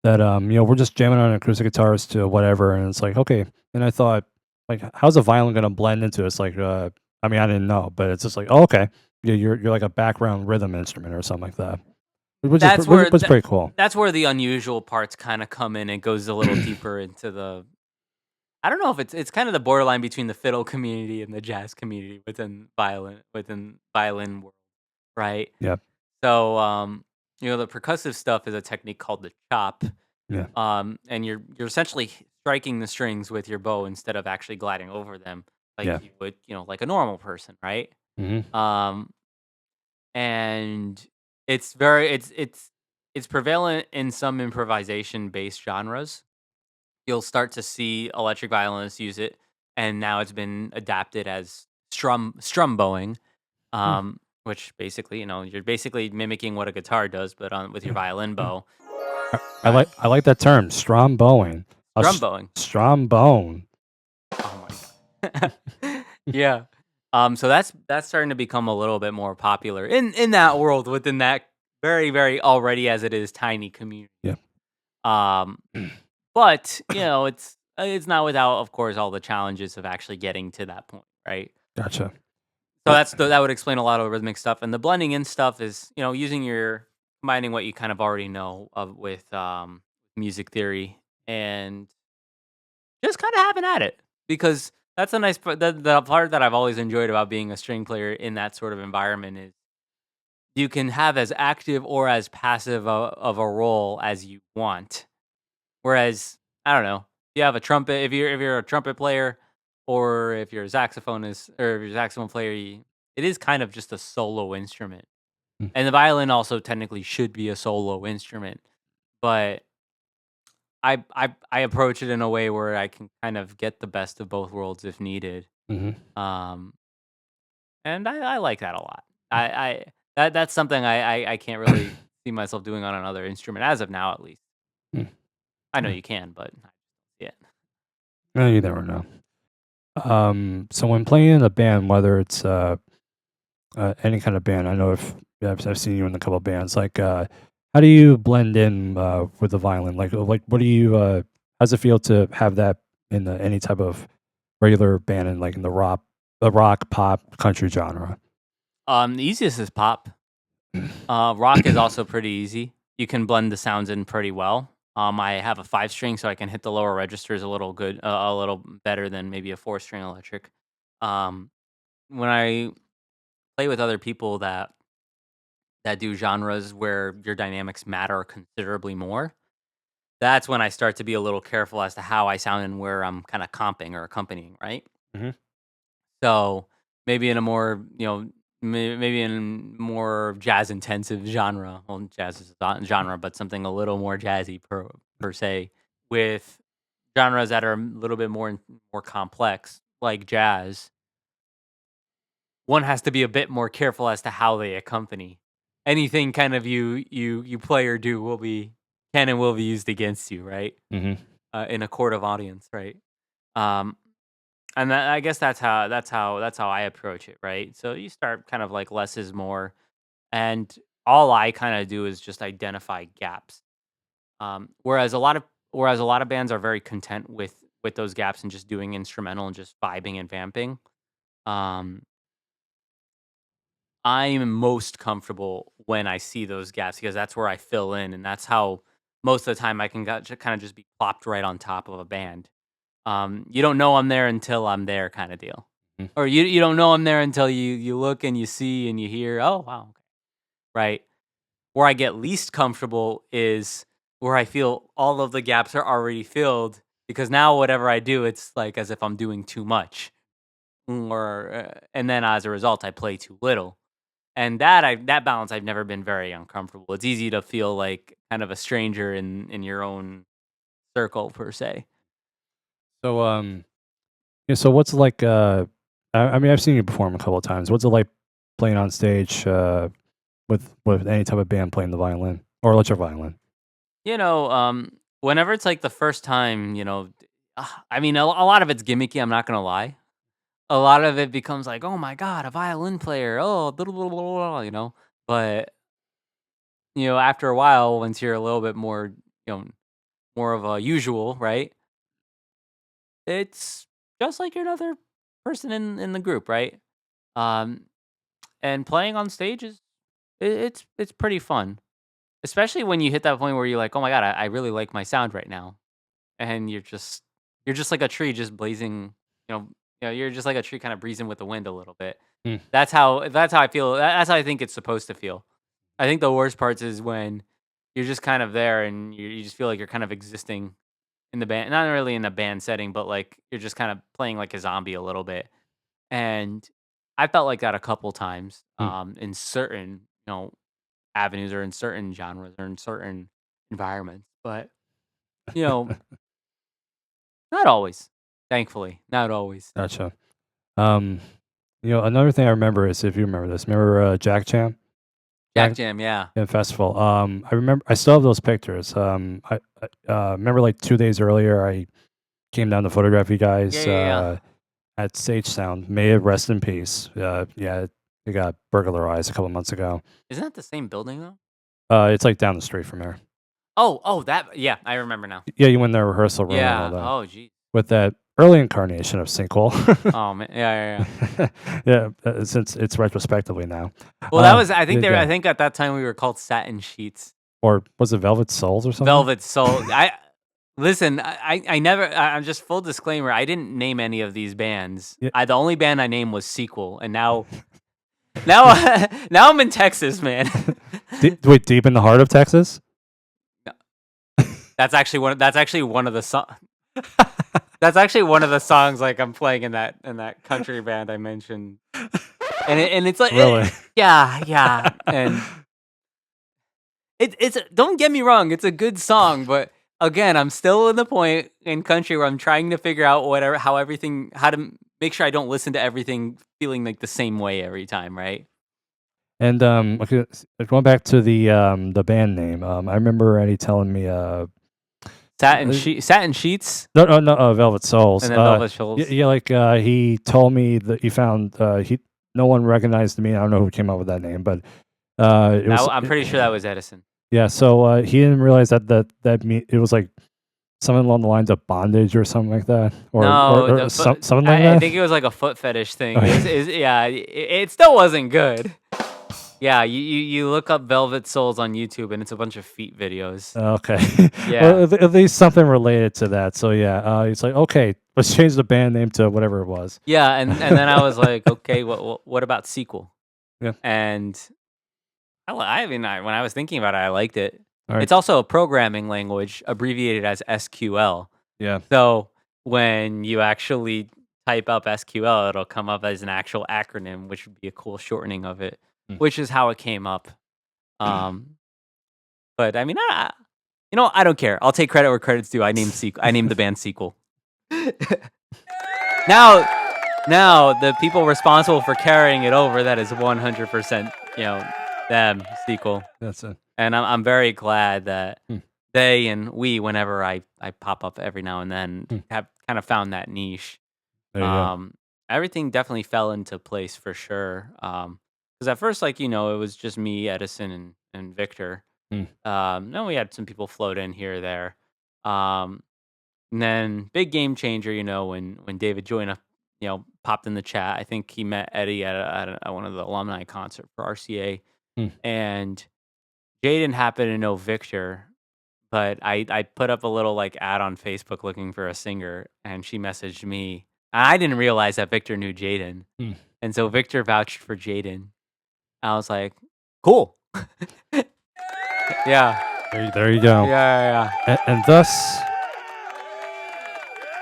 that we're just jamming on acoustic guitars to whatever, and it's like, okay. And I thought, like, how's a violin gonna blend into it? It's like, I mean, I didn't know, but it's just like, oh, okay, yeah, you're like a background rhythm instrument or something like that, That's where which is pretty cool. that's where the unusual parts kind of come in. It goes a little deeper into the. I don't know if it's kind of the borderline between the fiddle community and the jazz community within violin world, right? Yep. So the percussive stuff is a technique called the chop. Yeah. And you're essentially striking the strings with your bow instead of actually gliding over them like Yeah. you would, like a normal person, right? Hmm. Um, and it's prevalent in some improvisation based genres. You'll start to see electric violinists use it, and now it's been adapted as strum bowing, which basically, you're basically mimicking what a guitar does, but with your Yeah. violin Mm. bow. Right. I like that term, stromboing. Strum bowing. Strombone. Oh my god. Yeah. So that's starting to become a little bit more popular in that world within that very, very already as it is tiny community. Yeah. Um, but it's not without, of course, all the challenges of actually getting to that point, right? Gotcha. So that would explain a lot of the rhythmic stuff, and the blending in stuff is combining what you kind of already know of with music theory and just kind of having at it, because that's a nice part. The part that I've always enjoyed about being a string player in that sort of environment is you can have as active or as passive of a role as you want. Whereas, I don't know, you have a trumpet, if you're a trumpet player, or if you're a saxophonist, or if you're a saxophone player, it is kind of just a solo instrument. Mm, And the violin also technically should be a solo instrument, but I approach it in a way where I can kind of get the best of both worlds if needed. mhm, Um, and I like that a lot. That's something I can't really see myself doing on another instrument as of now, at least. mm, I know yeah. you can, but yeah. You never know. So when playing in a band, whether it's any kind of band, I know if I've seen you in a couple of bands. Like, how do you blend in with the violin? Like, what do you? How's it feel to have that in any type of regular band in like in the rock, pop, country genre? The easiest is pop. Rock is also pretty easy. You can blend the sounds in pretty well. I have a 5 string, so I can hit the lower registers a little better than maybe a 4 string electric. Um, when I play with other people that do genres where your dynamics matter considerably more, that's when I start to be a little careful as to how I sound and where I'm kind of comping or accompanying, right? Hmm. So maybe in a more, maybe in more jazz intensive genre. Well, jazz is a genre, but something a little more jazzy per se, with genres that are a little bit more complex, like jazz. One has to be a bit more careful as to how they accompany. Anything kind of you play or do can and will be used against you, right? Hmm. In a court of audience, right? Um, And I guess that's how I approach it, right? So you start kind of like less is more, and all I kind of do is just identify gaps. Whereas a lot of bands are very content with those gaps and just doing instrumental and just vibing and vamping. Um, I'm most comfortable when I see those gaps because that's where I fill in, and that's how most of the time I can kind of just be plopped right on top of a band. You don't know I'm there until I'm there, kind of deal, or you don't know I'm there until you look and you see and you hear. Oh wow, okay. Right. Where I get least comfortable is where I feel all of the gaps are already filled because now whatever I do, it's like as if I'm doing too much, or and then as a result, I play too little. And that balance, I've never been very uncomfortable. It's easy to feel like kind of a stranger in your own circle per se. So, yeah, so what's it like? I mean, I've seen you perform a couple of times. What's it like playing on stage with any type of band playing the violin or electric violin? Whenever it's like the first time, I mean, a lot of it's gimmicky. I'm not gonna lie. A lot of it becomes like, oh my god, a violin player. Oh, blah, blah, blah, blah, But after a while, once you're a little bit more, more of a usual, right? It's just like you're another person in the group, right? Um, and playing on stage it's pretty fun, especially when you hit that point where you're like, oh my god, I really like my sound right now, and you're just like a tree just blazing, you know, you're just like a tree kind of breezing with the wind a little bit. Mm, That's how I feel. That's how I think it's supposed to feel. I think the worst parts is when you're just kind of there and you just feel like you're kind of existing in the band, not really in a band setting, but like you're just kind of playing like a zombie a little bit. And I felt like that a couple times mm. in certain avenues or in certain genres or in certain environments, but you know, not always. Thankfully, not always. Gotcha. Um, another thing I remember is if you remember this, remember Jack Jam? Jack Jack Jam, yeah, Jam Festival. I remember I still have those pictures. I remember like 2 days earlier, I came down to photograph you yeah, guys yeah, yeah. at Sage Sound. May it rest in peace. Yeah, it got burglarized a couple months ago. Isn't that the same building though? It's like down the street from here. Oh, that. Yeah, I remember now. Yeah, you went in the rehearsal room and all Yeah. that Oh, geez. with that early incarnation of Sinkhole. Oh man. Yeah, yeah, yeah. Yeah, since it's retrospectively now. Well, that was. I think they. Were, I Yeah, think at that time we were called Satin Sheets, or was it Velvet Souls or something? Velvet Soul. I listen. I never. I'm just full disclaimer. I didn't name any of these bands. Yeah, The only band I named was Sequel, and now Now, now I'm in Texas, man. Wait, deep in the heart of Texas? That's actually one of the songs. That's actually one of the songs like I'm playing in that country band I mentioned, and it's like Really? yeah, and it's don't get me wrong, it's a good song, but again, I'm still in the point in country where I'm trying to figure out how to make sure I don't listen to everything feeling like the same way every time, right? And okay, going back to the band name, I remember Eddie telling me Satin Sheets no, Velvet Souls. and then Velvet Yeah, Shoals. yeah, like he told me that he found he no one recognized me. I don't know who came up with that name, but it was I'm pretty sure that was Edison. yeah. So he didn't realize it was like something along the lines of bondage or something like that, No, or something like I that. think it was like a foot fetish thing. Okay. Yeah, it still wasn't good. Yeah, you look up Velvet Souls on YouTube and it's a bunch of feet videos. Okay. Yeah. Well, at least something related to that. So yeah, it's like okay, let's change the band name to whatever it was. Yeah, and then I was like, okay, what about sequel? Yeah. And when I was thinking about it, I liked it. All right. It's also a programming language abbreviated as SQL. Yeah. So when you actually type up SQL, it'll come up as an actual acronym, which would be a cool shortening of it, Hmm. which is how it came up. Um, but I mean, I don't care. I'll take credit where credit's due. I named the band Sequel. now, now the people responsible for carrying it over, that is 100%, them Sequel. That's it. And I'm very glad that Hmm. they and we, whenever I pop up every now and then, Hmm. have kind of found that niche. There you go. Everything definitely fell into place for sure. Because at first, like, it was just me, Edison, and Victor. Hmm. Then we had some people float in here or there. Um, and then big game changer, when David Joyna, popped in the chat. I think he met Eddie at one of the alumni concert for RCA, Hmm. and Jaden happened to know Victor, but I put up a little like ad on Facebook looking for a singer, and she messaged me. I didn't realize that Victor knew Jaden, Hmm. and so Victor vouched for Jaden. I was like, cool. Yeah, There you go. yeah. And thus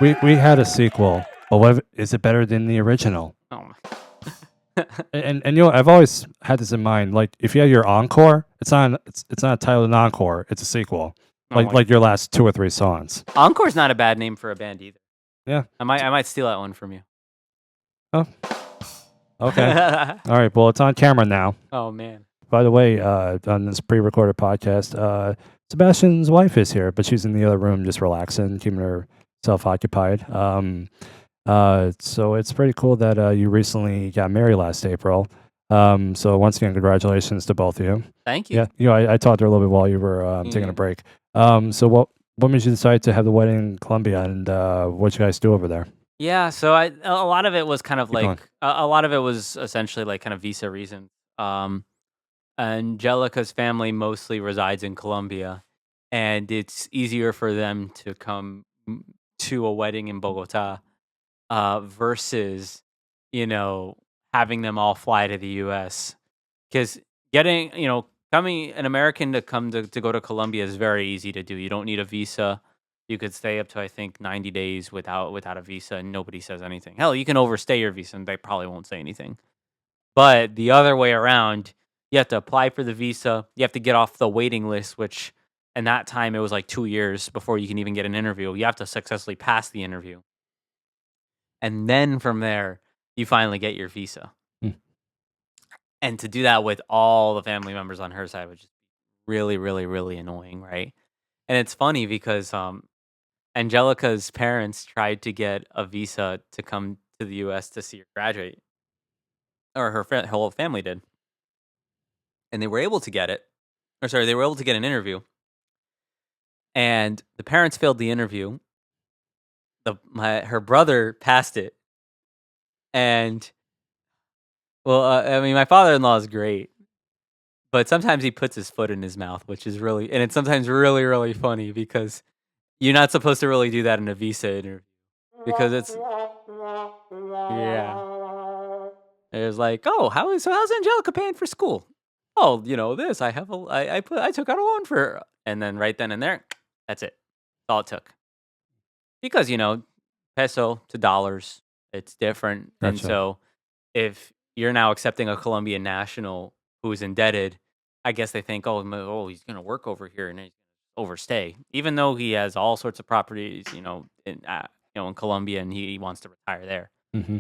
we had a sequel. But is it better than the original? Oh. And I've always had this in mind. Like if you have your encore, it's not titled an encore. It's a sequel. Oh my- Like your last 2 or 3 songs. Encore's not a bad name for a band either. Yeah. I might steal that one from you. Oh. Okay. All right. Well, it's on camera now. Oh man. By the way, on this pre-recorded podcast, Sebastian's wife is here, but she's in the other room just relaxing, keeping herself occupied. So it's pretty cool that you recently got married last April. So once again, congratulations to both of you. Thank you. Yeah, I talked to her a little bit while you were taking Yeah. a break. So what made you decide to have the wedding in Colombia, and what you guys do over there? Yeah, so a lot of it was kind of Keep going. like a lot of it was essentially like kind of visa reasons. Angelica's family mostly resides in Colombia, and it's easier for them to come to a wedding in Bogota versus having them all fly to the U.S. Because getting coming an American to come to go to Colombia is very easy to do. You don't need a visa. You could stay up to I think 90 days without a visa, and nobody says anything. Hell, you can overstay your visa, and they probably won't say anything. But the other way around, you have to apply for the visa. You have to get off the waiting list, which in that time it was like 2 years before you can even get an interview. You have to successfully pass the interview, and then from there, you finally get your visa. Hmm. And to do that with all the family members on her side, which is really, really, really annoying, right? And it's funny because Angelica's parents tried to get a visa to come to the U.S. to see her graduate, or her whole family did, and they were able to get it. Or sorry, they were able to get an interview, and the parents failed the interview. Her brother passed it, and well, I mean, my father-in-law is great, but sometimes he puts his foot in his mouth, which is really, and it's sometimes really, really funny because you're not supposed to really do that in a visa interview because it's yeah. It was like, "Oh, how's Angelica paying for school?" "Oh, this, I took out a loan for her." And then right then and there, that's it. That's all it took. Because, peso to dollars, it's different. And Gotcha. so if you're now accepting a Colombian national who is indebted, I guess they think, oh, he's going to work over here and he's gonna overstay, even though he has all sorts of properties, in Colombia, and he wants to retire there. Mm-hmm.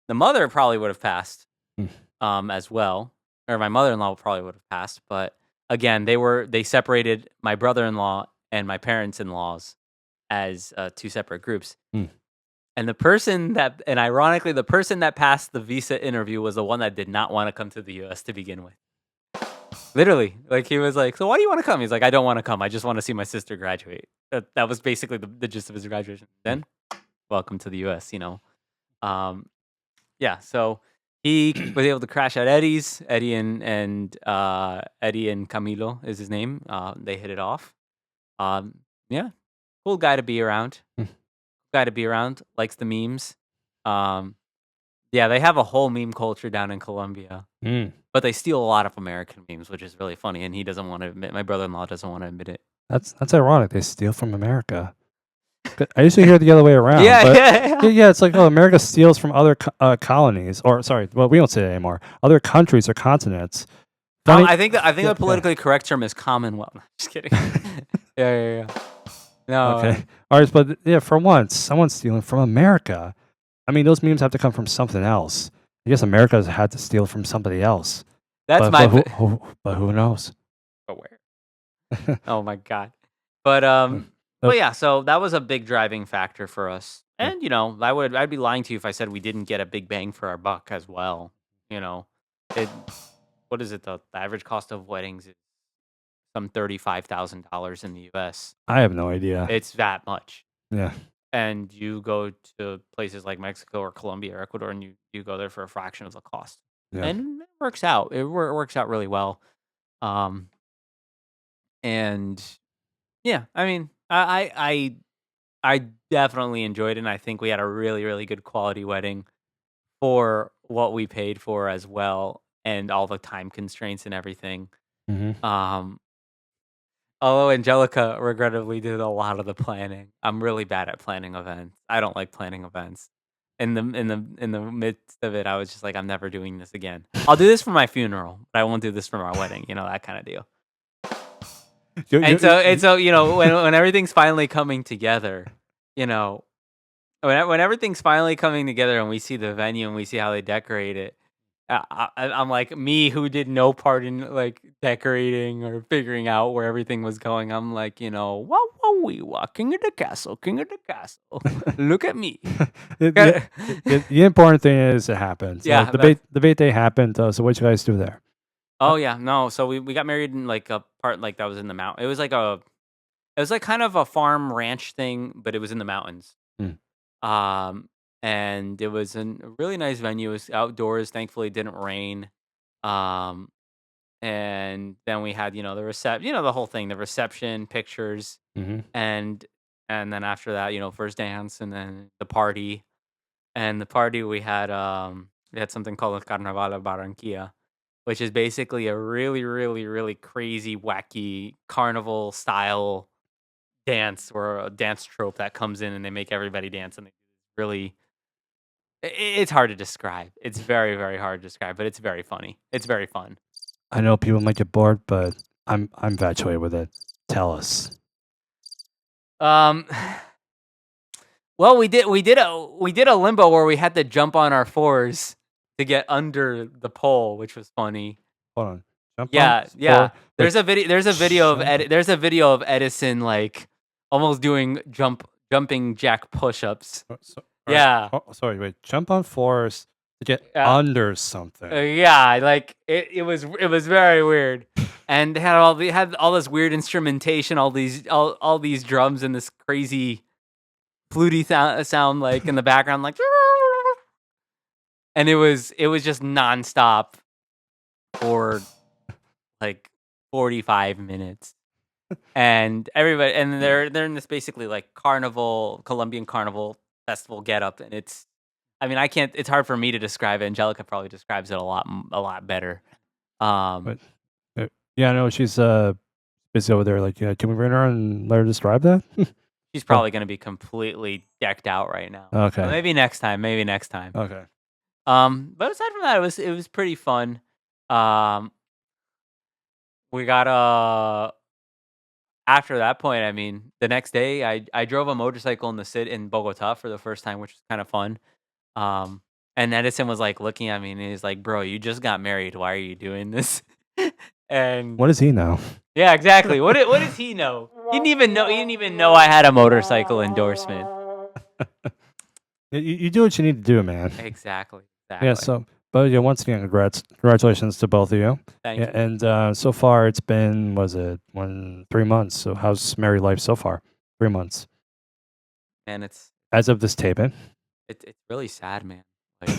The mother probably would have passed, Mm. as well, or my mother-in-law probably would have passed. But again, they separated my brother-in-law and my parents-in-laws as two separate groups. Mm. And ironically, the person that passed the visa interview was the one that did not want to come to the U.S. to begin with. Literally, like he was like, "So why do you want to come?" He's like, "I don't want to come. I just want to see my sister graduate." That was basically the gist of his graduation. Then, welcome to the U.S. Um, yeah. So he was able to crash at Eddie's. Eddie and Camilo is his name. They hit it off. Yeah, cool guy to be around. Mm. Guy to be around. Likes the memes. Um, yeah, they have a whole meme culture down in Colombia, Mm. but they steal a lot of American memes, which is really funny. And he doesn't want to admit. My brother-in-law doesn't want to admit it. That's ironic. They steal from America. I used to hear it the other way around. Yeah, But yeah. yeah, it's like, oh, America steals from other colonies, or sorry, well, we don't say that anymore. Other countries or continents. Funny. I think Yeah, the politically correct term is Commonwealth. Just kidding. Yeah. No. Okay. All right, but yeah, for once, someone's stealing from America. I mean, those memes have to come from something else. I guess America's had to steal from somebody else. That's But who knows? But where? Oh my god. But yeah, so that was a big driving factor for us. And I'd be lying to you if I said we didn't get a big bang for our buck as well. It what is it? The average cost of weddings is some $35,000 in the US. I have no idea. It's that much. Yeah. And you go to places like Mexico or Colombia or Ecuador, and you go there for a fraction of the cost. Yeah. And it works out. It works out really well. And yeah, I mean, I definitely enjoyed it, and I think we had a really, really good quality wedding for what we paid for as well, and all the time constraints and everything. Mm-hmm. Although Angelica regrettably did a lot of the planning. I'm really bad at planning events. I don't like planning events. In the midst of it, I was just like, I'm never doing this again. I'll do this for my funeral, but I won't do this for my wedding. That kind of deal. And so when everything's finally coming together, when everything's finally coming together and we see the venue and we see how they decorate it, I'm like, me who did no part in like decorating or figuring out where everything was going. I'm like, what we king of the castle, Look at me. The important thing is it happened. Yeah, the debate day happened. So what you guys do there? Oh yeah, no. So we got married in like a part like that was in the mountain. It was like kind of a farm ranch thing, but it was in the mountains. Mm. And it was a really nice venue. It was outdoors. Thankfully, it didn't rain. And then we had the whole thing, the reception, pictures, Mm-hmm. and then after that, first dance, and then the party. And the party we had something called the Carnaval of Barranquilla, which is basically a really, really, really crazy, wacky carnival style dance, or a dance trope that comes in and they make everybody dance, and they really, it's hard to describe. It's very, very hard to describe, but it's very funny. It's very fun. I know people might get bored, but I'm infatuated with it. Tell us. Well, we did a limbo where we had to jump on our fours to get under the pole, which was funny. Hold on. Jump Yeah, on yeah. floor. There's a video of Edison like almost doing jumping jack push-ups. Yeah. Sorry, wait. Jump on floors to get Yeah. under something. Yeah, like it was very weird, and they had all this weird instrumentation, all these drums and this crazy fluty sound like in the background, like, and it was just nonstop for like 45 minutes, and everybody, and they're in this basically like Colombian carnival festival getup, and I mean, I can't. It's hard for me to describe it. Angelica probably describes it a lot better. Um, But yeah, I know she's busy over there. Like, yeah, can we bring her and let her describe that? she's But probably gonna be completely decked out right now. But okay, maybe next time. Maybe next time. okay. But aside from that, it was pretty fun. Um, we got after that point, I mean, the next day, I drove a motorcycle in the city in Bogota for the first time, which was kind of fun. Um, and Edison was like looking at me and he's like, "Bro, you just got married. Why are you doing this?" and What does he know? yeah, exactly. What does he know? He didn't even know. He didn't even know I had a motorcycle endorsement. You do what you need to do, man. Exactly. Yeah. Exactly. So, but yeah, once again, congratulations to both of you. Thank Yeah, you. and so far it's been, was it 3 months? So how's married life so far? 3 months And as of this taping. it's really sad, man. Like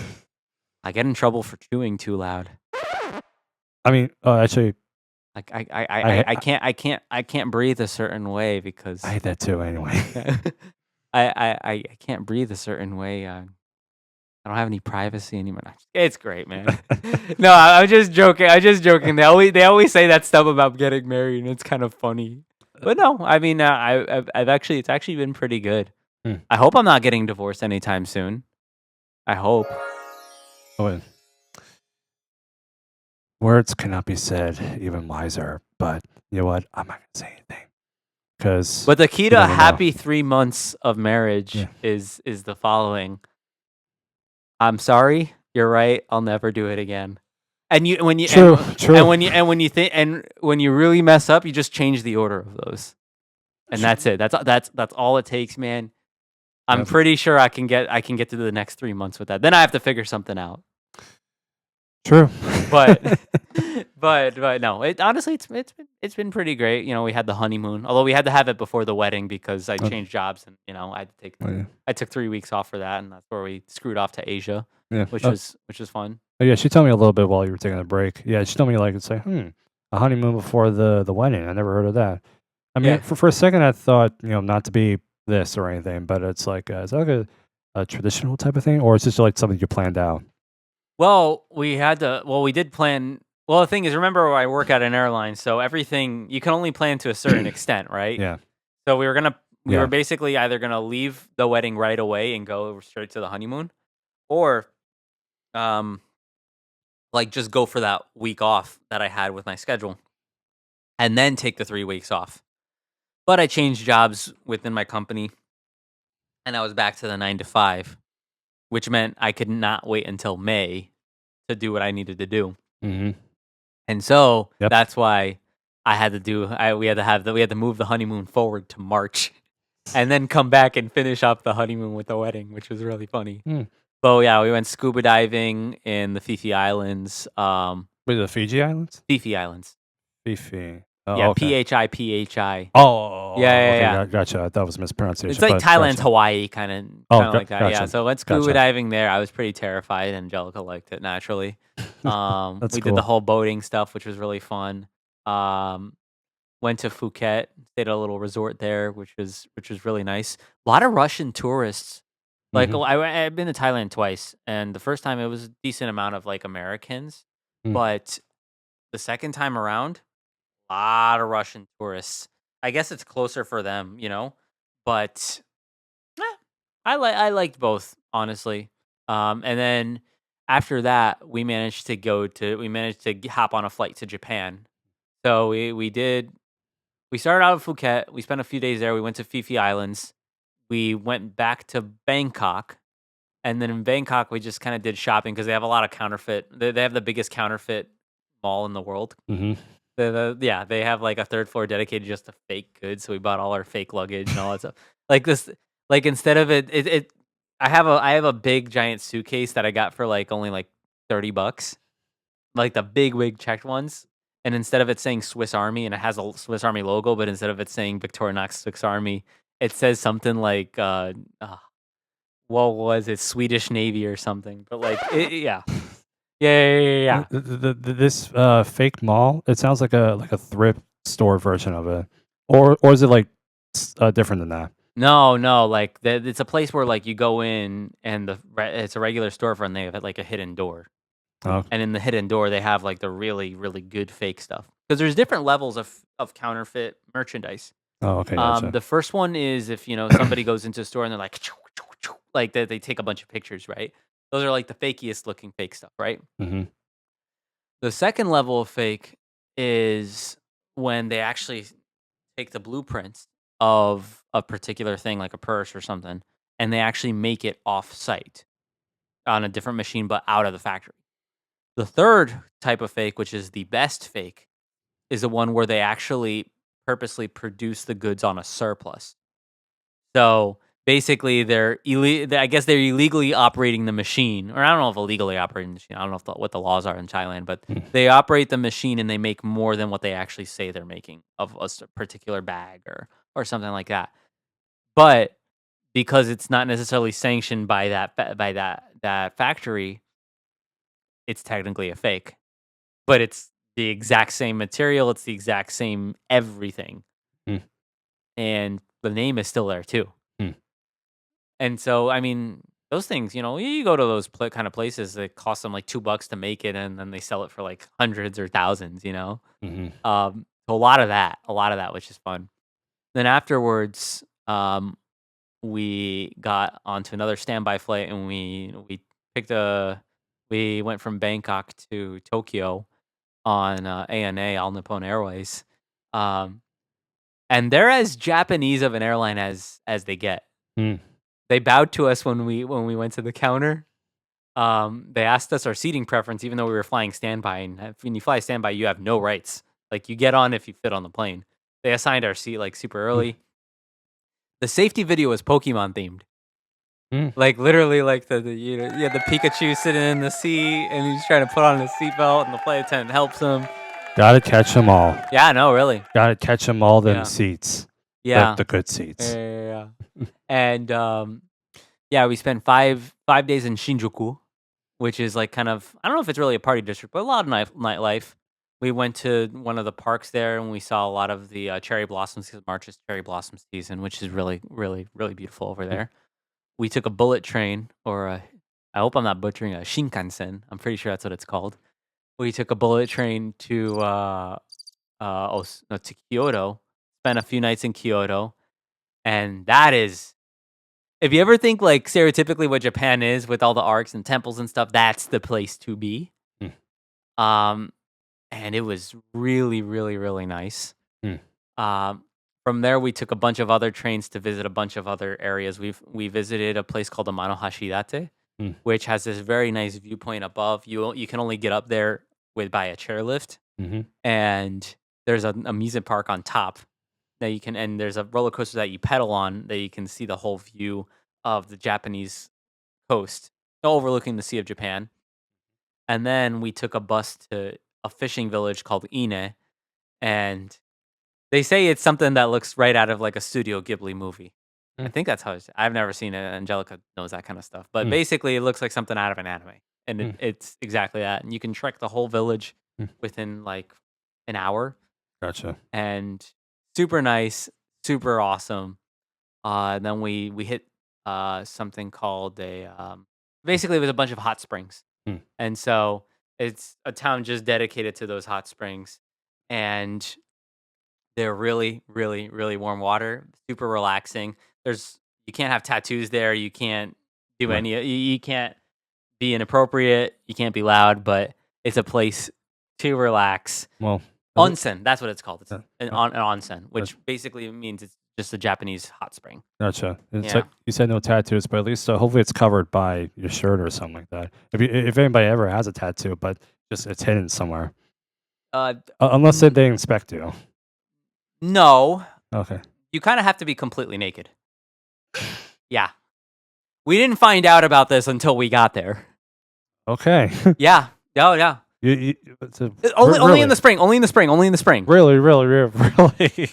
I get in trouble for chewing too loud. I mean, actually, Like I I can't breathe a certain way because I hate that too. Anyway, I can't breathe a certain way. I don't have any privacy anymore. It's great, man. No, I'm just joking. I'm just joking. They always say that stuff about getting married, and it's kind of funny. But no, I mean, I've actually it's actually been pretty good. Hmm. I hope I'm not getting divorced anytime soon. I hope. Oh, wait. Words cannot be said, even wiser. But you know what? I'm not gonna say anything because But the key you to a never know. happy 3 months of marriage Yeah. is the following. I'm sorry. You're right. I'll never do it again. And you when you True. and True. when you think and when you really mess up, you just change the order of those. And that's it. That's all it takes, man. I'm Yep. pretty sure I can get to the next 3 months with that. Then I have to figure something out. True. But but no, it honestly it's been pretty great. You know, we had the honeymoon, although we had to have it before the wedding because I Oh, changed jobs and I had to take oh, yeah. I took 3 weeks off for that, and that's where we screwed off to Asia, Yeah. which was fun. Oh, yeah. She told me a little bit while you were taking a break. Yeah. She told me like it's like a honeymoon before the wedding. I never heard of that. I mean, Yeah. for a second, I thought not to be this or anything, but it's like is that like a traditional type of thing, or is this just like something you planned out? Well, we did plan. Well, the thing is, remember, I work at an airline, so everything you can only plan to a certain extent, right? Yeah. So we were Yeah. basically either gonna leave the wedding right away and go straight to the honeymoon, or um, like just go for that week off that I had with my schedule, and then take the 3 weeks off. But I changed jobs within my company, and I was back to the 9 to 5, which meant I could not wait until May to do what I needed to do. Mm-hmm. And so Yep. that's why I had to do. We had to move the honeymoon forward to March, and then come back and finish up the honeymoon with the wedding, which was really funny. Mm. But yeah, we went scuba diving in the Fifi Islands. Wait, the Fiji Islands? Fifi Islands. Fifi. Yeah, Oh, okay. PHI. Yeah, Okay, yeah. gotcha. I thought it was It's mispronunciation, like but Thailand's gotcha. Hawaii, kind Oh, of like that. Yeah. gotcha. So went scuba Gotcha. diving there. I was pretty terrified. Angelica liked it naturally. That's We did the cool. whole boating stuff, which was really fun. Um, Went to Phuket, stayed at a little resort there, which was really nice. A lot of Russian tourists. Like Mhm. I've been to Thailand twice, and the first time it was a decent amount of like Americans, Mm. but the second time around, a lot of Russian tourists. I guess it's closer for them, but I liked both, honestly. And then after that, we managed to hop on a flight to Japan. So we started out in Phuket. We spent a few days there. We went to Phi Islands. We went back to Bangkok, and then in Bangkok we just kind of did shopping because they have a lot of counterfeit. They have the biggest counterfeit mall in the world. Mhm. Yeah, they have like a third floor dedicated just to fake goods. So we bought all our fake luggage and all that stuff. Like this, like instead of I have a big giant suitcase that I got for like only like $30, like the big checked ones. And instead of it saying Swiss Army and it has a Swiss Army logo, but instead of it saying Victorinox Swiss Army, it says something like what was it, Swedish Navy or something. But like yeah. Yeah. This fake mall, it sounds like a thrift store version of it, or is it like different than that? No, no, like it's a place where like you go in and it's a regular storefront. And they have like a hidden door, Oh, and in the hidden door they have like the really really good fake stuff because there's different levels of counterfeit merchandise. oh, okay, gotcha. The first one is if somebody goes into a store and they're like, like they take a bunch of pictures, right? Those are like the fakiest looking fake stuff, right? Mhm. The second level of fake is when they actually take the blueprints of a particular thing, like a purse or something, and they actually make it off site on a different machine, but out of the factory. The third type of fake, which is the best fake, is the one where they actually purposely produce the goods on a surplus. So basically, I guess they're illegally operating the machine, or I don't know if illegally operating the machine. I don't know what the laws are in Thailand, but Mm. they operate the machine and they make more than what they actually say they're making of a particular bag or something like that. But because it's not necessarily sanctioned by that factory, it's technically a fake. But it's the exact same material. It's the exact same everything, Mm. and the name is still there too. Mm. And so, I mean, those things, you go to those kind of places that cost them like $2 to make it, and then they sell it for like hundreds or thousands. Mhm. So a lot of that, which is fun. Then afterwards, we got onto another standby flight, and we picked we went from Bangkok to Tokyo on ANA, All Nippon Airways, um, and they're as Japanese of an airline as they get. Mm. They bowed to us when we went to the counter. They asked us our seating preference, even though we were flying standby. And when you fly standby, you have no rights. Like you get on if you fit on the plane. They assigned our seat like super Mm. early. The safety video was Pokemon themed. Mm. Like literally, like the Pikachu sitting in the seat, and he's trying to put on his seatbelt, and the flight attendant helps him. Gotta catch them all. Yeah, no, really. Gotta catch them all, them Yeah, seats. yeah, The good yeah, seats. yeah, yeah. And yeah, we spent five days in Shinjuku, which is like kind of I don't know if it's really a party district, but a lot of nightlife. We went to one of the parks there, and we saw a lot of the cherry blossoms because March is cherry blossom season, which is really, really, really beautiful over Mm. there. We took a bullet train, or I hope I'm not butchering a Shinkansen. I'm pretty sure that's what it's called. We took a bullet train to no, to Kyoto. Spent a few nights in Kyoto, and that is if you ever think like stereotypically what Japan is with all the arcs and temples and stuff, that's the place to be. Mm. Um, and it was really, really, really nice. Mm. Um, from there, we took a bunch of other trains to visit a bunch of other areas. We visited a place called Amano Hashidate, Mm. which has this very nice viewpoint above. You can only get up there by a chairlift, Mhm. and there's an amusement park on top that you can, and there's a roller coaster that you pedal on that you can see the whole view of the Japanese coast, overlooking the Sea of Japan. And then we took a bus to a fishing village called Ine, and they say it's something that looks right out of like a Studio Ghibli movie. I Mm. think that's how I've never seen it. Angelica knows that kind of stuff, but Mm. basically, it looks like something out of an anime, and Mm. it's exactly that. And you can trek the whole village Mm. within like an hour, Gotcha. and super nice, super awesome. And then we hit something called basically it was a bunch of hot springs, Mm. and so it's a town just dedicated to those hot springs, and they're really, really, really warm water, super relaxing. You can't have tattoos there. You can't do Right. you can't be inappropriate. You can't be loud, but it's a place to relax. Well, Onsen, that's what it's called. It's uh, an onsen, which basically means it's just a Japanese hot spring. gotcha. It's Yeah. like you said, no tattoos, but at least hopefully it's covered by your shirt or something like that. If anybody ever has a tattoo, but just it's hidden somewhere, Uh, unless n- they inspect you. no, Okay. you kind of have to be completely naked. Yeah. We didn't find out about this until we got there. Okay. Yeah. Oh, yeah. It's a, Only in the spring. Only in the spring. Only in the spring. really, really, really,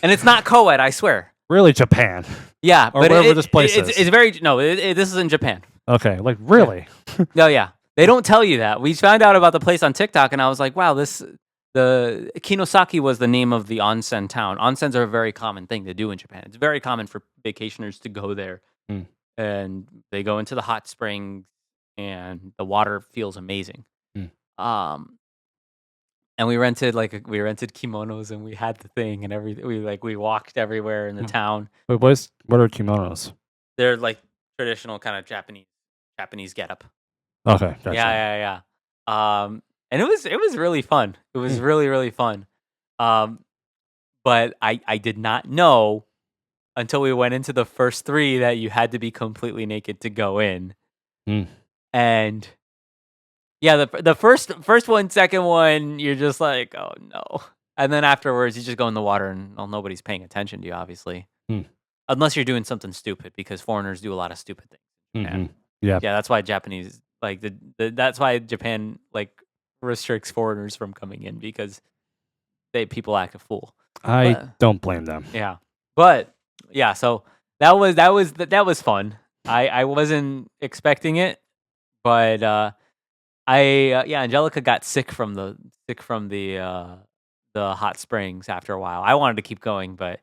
And it's not co-ed, I swear. really Japan. Yeah, Or but wherever this place it's, is. it's very no. This is in Japan. Okay, like really. No, yeah, they don't tell you that. We found out about the place on TikTok, and I was like, wow, this. The Kinosaki was the name of the onsen town. Onsens are a very common thing to do in Japan. It's very common for vacationers to go there, Mm. and they go into the hot springs, and the water feels amazing. Mm. Um, and we rented kimonos, and we had the thing and everything. We walked everywhere in the Hmm. town. But what are kimonos? They're like traditional kind of Japanese getup. Okay, Yeah, gotcha. yeah, yeah. And it was really fun. It was Mm. really, really fun. Um, but I did not know until we went into the first 3 that you had to be completely naked to go in. Mm. And yeah, the first one, second one, you're just like, "Oh, no." And then afterwards, you just go in the water and, well, nobody's paying attention to you, obviously. Mm. Unless you're doing something stupid, because foreigners do a lot of stupid things in Japan. Mhm. Yeah. Yeah, that's why Japanese like, that's why Japan, like, restricts foreigners from coming in, because people act a fool. I But don't blame them. yeah. But yeah, so that was fun. I wasn't expecting it, but Angelica got sick from the hot springs after a while. I wanted to keep going, but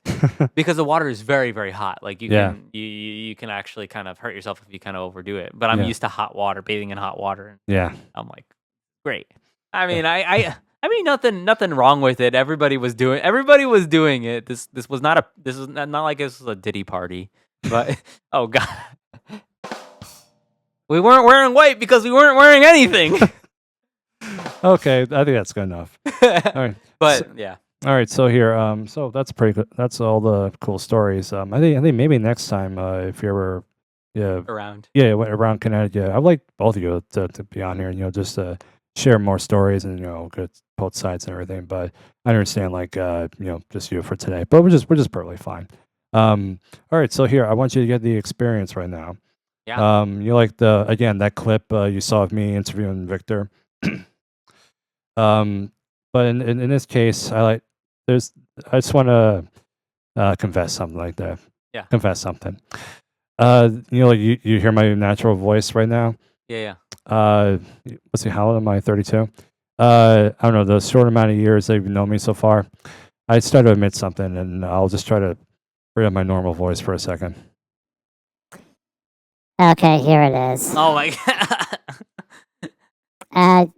because the water is very, very hot, like Yeah. you can actually kind of hurt yourself if you kind of overdo it. But I'm Yeah. used to hot water, bathing in hot water, and Yeah. I'm like, great. I mean, I mean, nothing wrong with it. Everybody was doing it. This was not like this was a Diddy party, but oh god, we weren't wearing white because we weren't wearing anything. Okay, I think that's good enough. All right. But yeah, All right, so here, so that's pretty good. That's all the cool stories. I think maybe next time, if you ever, yeah, around. around Connecticut, I'd like both of you to be on here, just to share more stories and get both sides and everything. But I understand, like, just you for today. But we're just perfectly fine. All right, so here, I want you to get the experience right now. Yeah. You like that clip you saw of me interviewing Victor. But in this case, I just want to confess something like that. Yeah. Confess something. Like you hear my natural voice right now. Yeah. Let's see, how old am I? 32. I don't know, the short amount of years that you've known me so far. I started to admit something, and I'll just try to bring up my normal voice for a second. Okay, here it is. Oh my god.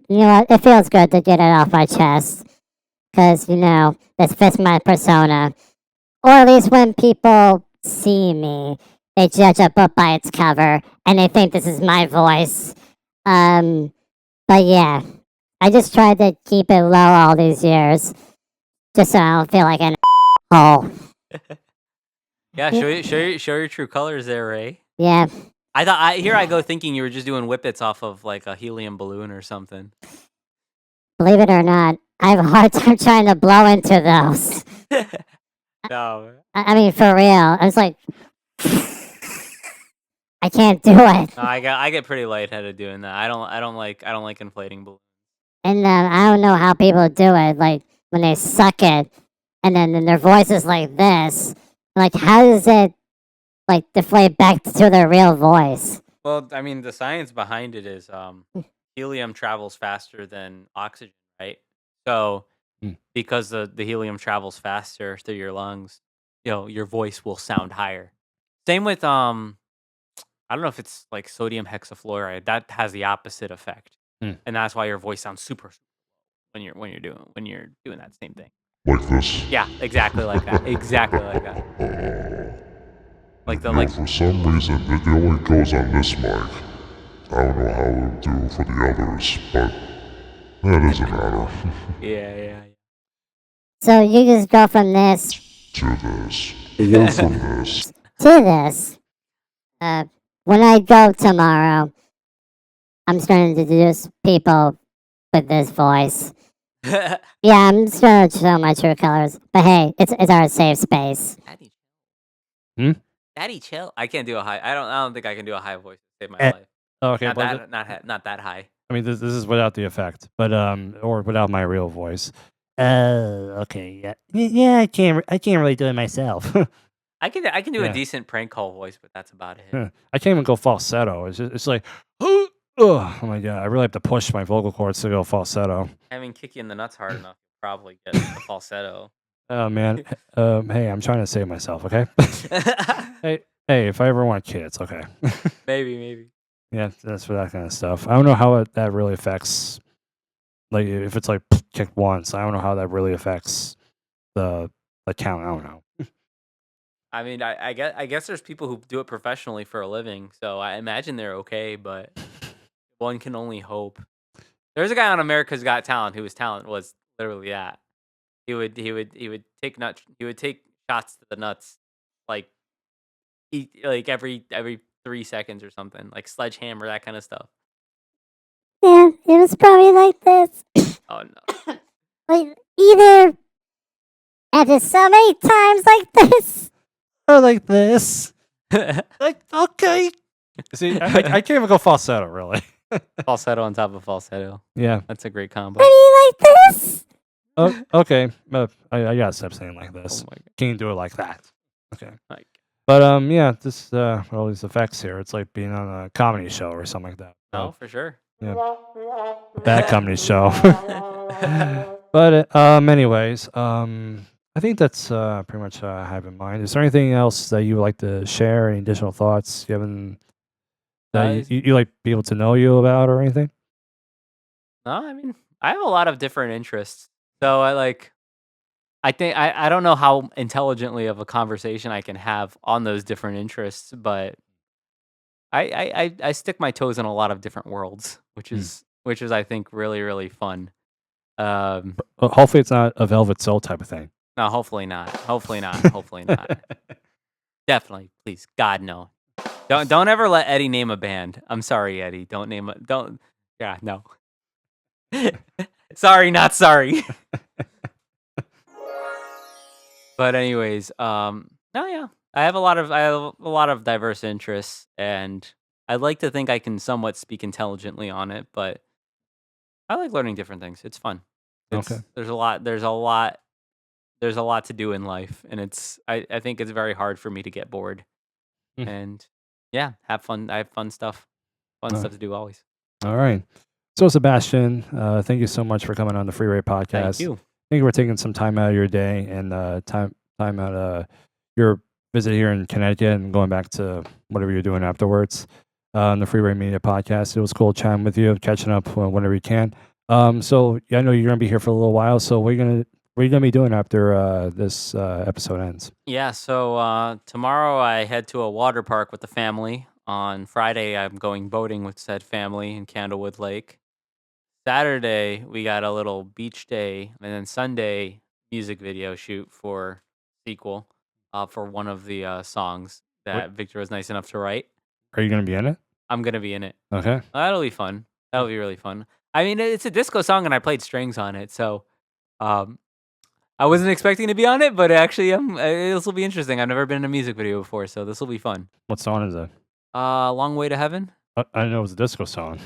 You know what? It feels good to get it off my chest. Because, this fits my persona. Or at least when people see me, they judge a book by its cover and they think this is my voice. But yeah, I just tried to keep it low all these years. Just so I don't feel like an asshole. Yeah, show your true colors there, Ray. Yeah. Here I go thinking you were just doing whippets off of like a helium balloon or something. Believe it or not, I have a hard time trying to blow into those. No. I mean, for real. I was like, I can't do it. No, I get pretty lightheaded doing that. I don't like inflating balloons. And I don't know how people do it. Like when they suck it, and then their voice is like this. Like, how does it like deflate back to their real voice? Well, I mean, the science behind it is helium travels faster than oxygen, right? So because the helium travels faster through your lungs, your voice will sound higher. Same with I don't know if it's like sodium hexafluoride. That has the opposite effect, and that's why your voice sounds super when you're doing that same thing. Like this. Yeah, exactly like that. Exactly like that. For some reason, it only goes on this mic. I don't know how it would do for the others, but that doesn't matter. Yeah. So you just go from this To this. Or from this. to this. When I go tomorrow, I'm starting to introduce people with this voice. Yeah, I'm just gonna show my true colors. But hey, it's our safe space. Daddy, chill. I can't do a high. I don't think I can do a high voice to save my life. Okay, Not that high. I mean, this is without the effect, but or without my real voice. Okay, yeah. I can't really do it myself. I can do Yeah. a decent prank call voice, but that's about it. I can't even go falsetto. It's like, oh my god! I really have to push my vocal cords to go falsetto. I mean, kick you in the nuts hard enough. probably get the falsetto. Oh man, hey, I'm trying to save myself. Okay. hey, if I ever want kids, okay. Maybe. Yeah, that's for that kind of stuff. I don't know how that really affects. Like, if it's like kicked once, I don't know how that really affects the count. I don't know. I mean, I guess there's people who do it professionally for a living, so I imagine they're okay, but one can only hope. There's a guy on America's Got Talent whose talent was literally that. He would take shots to the nuts, like every 3 seconds or something, like sledgehammer, that kind of stuff. Yeah, it was probably like this. Oh no. Like, either after so many times like this. Or like this. Like, okay. See, I can't even go falsetto, really. Falsetto on top of falsetto. Yeah. That's a great combo. I mean, like this. Oh, okay. I gotta stop saying like this. Oh my god. Can't do it like that. Okay. Like, But yeah, this all these effects here. It's like being on a comedy show or something like that. no, for sure. Yeah. A bad comedy show. But anyways, I think that's pretty much I have in mind. Is there anything else that you would like to share? Any additional thoughts you haven't that you like people to know you about or anything? No, I mean, I have a lot of different interests. So I think I don't know how intelligently of a conversation I can have on those different interests, but I stick my toes in a lot of different worlds, which is I think really, really fun. Well, hopefully it's not a Velvet Soul type of thing. No, hopefully not. Hopefully not. Definitely, please, God, no. Don't ever let Eddie name a band. I'm sorry, Eddie. Yeah, no. Sorry, not sorry. But anyways, no, yeah. I have a lot of diverse interests, and I'd like to think I can somewhat speak intelligently on it, but I like learning different things. It's fun. Okay. There's a lot to do in life, and I think it's very hard for me to get bored. And yeah, have fun. I have fun stuff to do always. All right. So Sebastian, thank you so much for coming on the FreeRay podcast. Thank you. Thank you for taking some time out of your day and time out of your visit here in Connecticut and going back to whatever you're doing afterwards on the FreeRay Media podcast. It was cool chatting with you, catching up whenever you can. So yeah, I know you're gonna be here for a little while. So what are you gonna be doing after this episode ends? Yeah. So tomorrow I head to a water park with the family. On Friday I'm going boating with said family in Candlewood Lake. Saturday we got a little beach day, and then Sunday music video shoot for sequel for one of the songs that Victor was nice enough to write. Are you gonna be in it? I'm gonna be in it. Okay. That'll be fun. That'll be really fun. I mean, it's a disco song, and I played strings on it, so I wasn't expecting to be on it, but actually, this will be interesting. I've never been in a music video before, so this will be fun. What song is it? Long Way to Heaven. I know it was a disco song.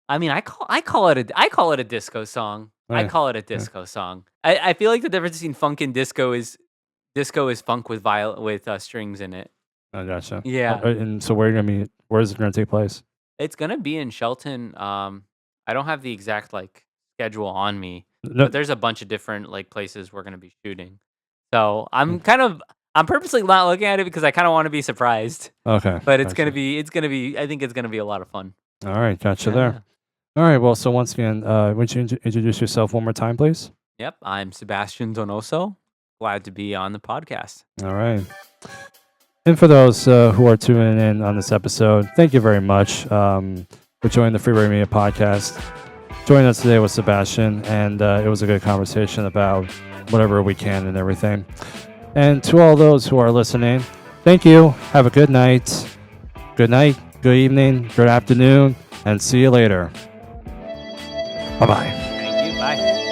I mean, I call it a disco song. I call it a disco song. I feel like the difference between funk and disco is funk with strings in it. I gotcha. Yeah. And so where is it gonna take place? It's gonna be in Shelton. I don't have the exact schedule on me, No, but there's a bunch of different places we're gonna be shooting. So I'm purposely not looking at it because I kind of want to be surprised. okay. But it's Gotcha. gonna be. I think it's gonna be a lot of fun. All right, gotcha Yeah. there. All right, well, so once again, would you introduce yourself one more time, please? Yep, I'm Sebastian Donoso. Glad to be on the podcast. All right. And for those who are tuning in on this episode, thank you very much for joining the FreeRay Media podcast. Joining us today was Sebastian, and it was a good conversation about whatever we can and everything. And to all those who are listening, thank you. Have a good night. Good night, good evening, good afternoon, and see you later. Bye-bye. Thank you. Bye.